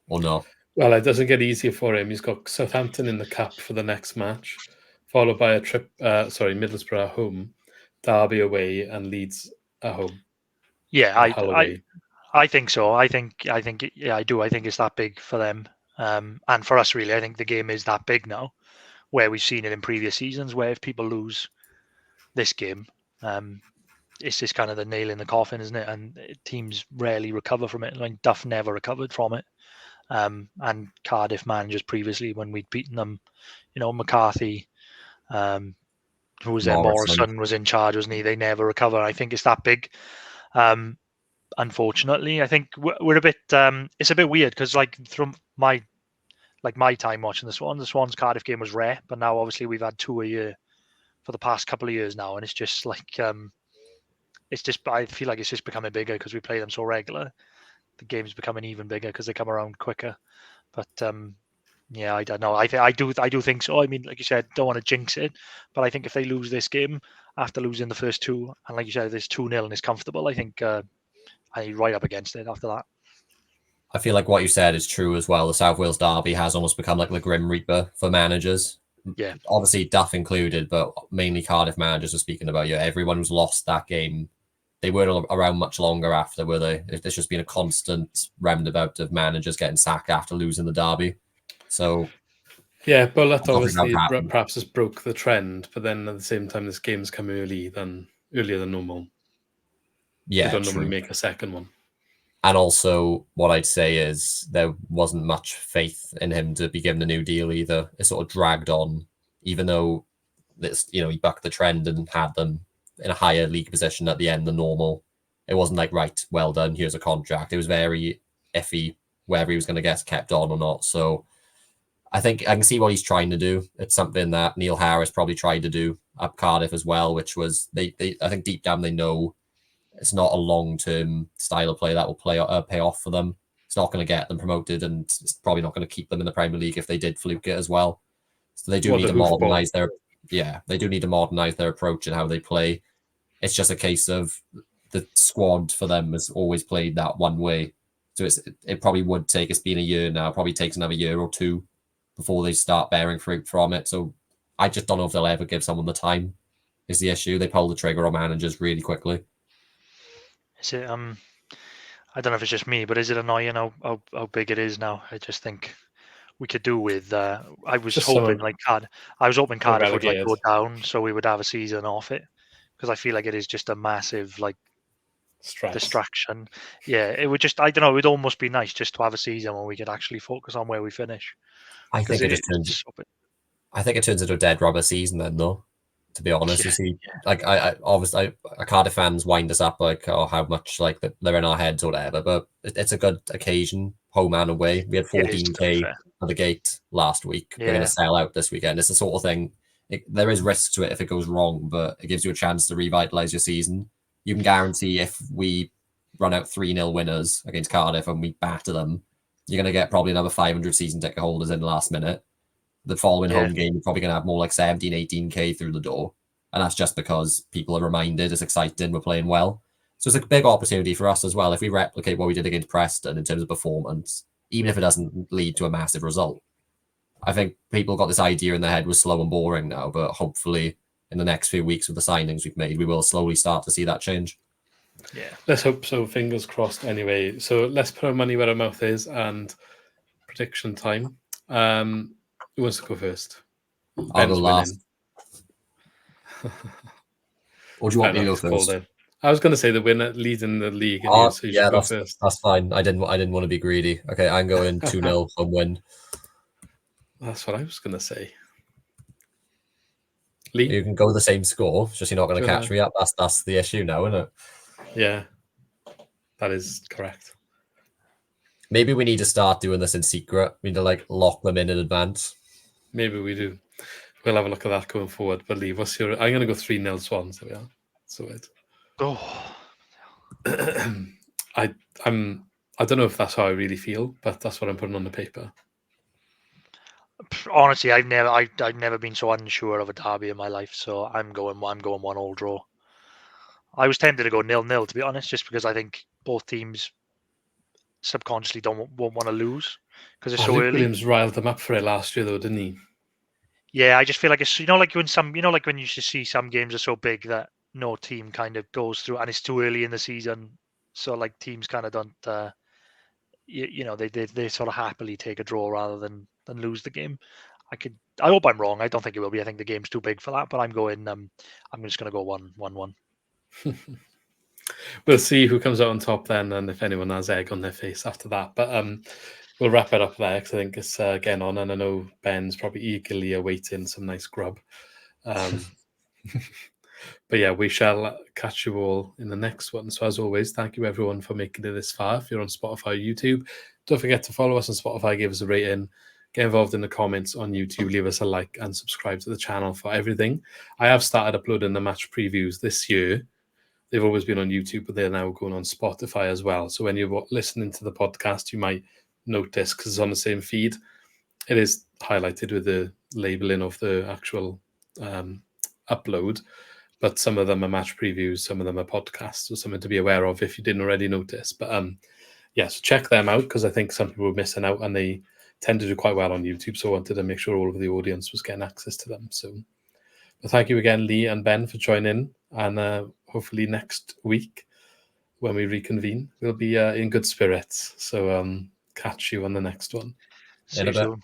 or no? Well, it doesn't get easier for him. He's got Southampton in the cup for the next match, followed by a trip, Middlesbrough at home, Derby away, and Leeds at home. Yeah, I think so. I think yeah, I do. I think it's that big for them, and for us really. I think the game is that big now, where we've seen it in previous seasons, where if people lose this game, it's just kind of the nail in the coffin, isn't it? And teams rarely recover from it. Like Duff never recovered from it, and Cardiff managers previously, when we'd beaten them, you know, McCarthy, who was there? Morrison was in charge, wasn't he? They never recover. I think it's that big. Unfortunately, I think we're a bit. It's a bit weird because, like, from my time watching the Swans Cardiff game was rare, but now obviously we've had 2 a year for the past couple of years now, and it's just like I feel like it's just becoming bigger because we play them so regular. The game's becoming even bigger because they come around quicker. But yeah, I don't know. I do think so. I mean, like you said, don't want to jinx it, but I think if they lose this game after losing the first 2, and like you said, there's 2-0 and it's comfortable, I think I right up against it after that. I feel like what you said is true as well. The South Wales derby has almost become like the Grim Reaper for managers. Yeah, obviously Duff included, but mainly Cardiff managers are speaking about. Yeah, everyone who's lost that game, they weren't around much longer after, were they? There's just been a constant roundabout of managers getting sacked after losing the derby. So yeah, Bullet obviously perhaps has broke the trend, but then at the same time, this game's come earlier than normal. Yeah, they don't normally make a second one. And also, what I'd say is there wasn't much faith in him to be given a new deal either. It sort of dragged on, even though he bucked the trend and had them in a higher league position at the end than normal. It wasn't like, right, well done, here's a contract. It was very iffy whether he was going to get kept on or not. So I think I can see what he's trying to do. It's something that Neil Harris probably tried to do at Cardiff as well, which was I think deep down they know it's not a long-term style of play that will pay off for them. It's not going to get them promoted, and it's probably not going to keep them in the Premier League if they did fluke it as well. So they do need to modernize they do need to modernize their approach and how they play. It's just a case of the squad for them has always played that one way. So it probably would take, it's been a year now, probably takes another year or two before they start bearing fruit from it. So I just don't know if they'll ever give someone the time is the issue. They pull the trigger on managers really quickly. Is it I don't know if it's just me, but is it annoying how big it is now? I just think we could do with I was Just hoping Cardiff would like relegated. go down so we would have a season off it, because I feel like it is just a massive like Stress. distraction. Yeah, it would just, I don't know, it would almost be nice just to have a season where we could actually focus on where we finish. I think it turns into a dead rubber season then, though. To be honest, you see, like I obviously Cardiff fans wind us up like, oh, how much like they're in our heads or whatever, but it's a good occasion, home and away. We had 14k for the gate last week. We're going to sell out this weekend. It's the sort of thing. There is risk to it if it goes wrong, but it gives you a chance to revitalize your season. You can guarantee if we run out 3-0 winners against Cardiff and we batter them, you're going to get probably another 500 season ticket holders in the last minute. The following home game, you're probably going to have more like 17, 18k through the door. And that's just because people are reminded it's exciting, we're playing well. So it's a big opportunity for us as well. If we replicate what we did against Preston in terms of performance, even if it doesn't lead to a massive result. I think people got this idea in their head was slow and boring now, but hopefully in the next few weeks with the signings we've made, we will slowly start to see that change. Yeah. Let's hope so. Fingers crossed anyway. So let's put our money where our mouth is and prediction time. Who wants to go first? I'll go last. Or do you want me to go first? I was going to say the winner leading the league. And so you should go first. That's fine. I didn't want to be greedy. Okay, I'm going 2-0 home win. That's what I was going to say. Lee? You can go the same score. It's just you're not going to catch me up. That's the issue now, isn't it? Yeah, that is correct. Maybe we need to start doing this in secret. We need to like lock them in advance. Maybe we do. We'll have a look at that going forward. But Lee, what's your? I'm going to go 3-0 Swans. There we are. So it. Oh. I don't know if that's how I really feel, but that's what I'm putting on the paper. Honestly, I've never been so unsure of a derby in my life. So I'm going 1-1 draw. I was tempted to go 0-0 to be honest, just because I think both teams subconsciously won't want to lose because it's so Luke early. Williams riled them up for it last year, though, didn't he? Yeah, I just feel like it's like when you just see some games are so big that no team kind of goes through, and it's too early in the season, so like teams kind of don't, they sort of happily take a draw rather than lose the game. I hope I'm wrong. I don't think it will be. I think the game's too big for that. But I'm going. I'm just going to go 1-1. We'll see who comes out on top then, and if anyone has egg on their face after that. But we'll wrap it up there because I think it's getting on, and I know Ben's probably eagerly awaiting some nice grub. But yeah, we shall catch you all in the next one. So as always, thank you everyone for making it this far. If you're on Spotify or YouTube, don't forget to follow us on Spotify, give us a rating, get involved in the comments on YouTube, leave us a like and subscribe to the channel for everything. I have started uploading the match previews this year. They've always been on YouTube, but they're now going on Spotify as well. So when you're listening to the podcast, you might notice, because it's on the same feed, it is highlighted with the labeling of the actual upload. But some of them are match previews, some of them are podcasts, so something to be aware of if you didn't already notice. But so check them out, because I think some people were missing out, and they tend to do quite well on YouTube. So I wanted to make sure all of the audience was getting access to them. So but thank you again, Lee and Ben, for joining. And hopefully next week, when we reconvene, we'll be in good spirits. So catch you on the next one. See you soon.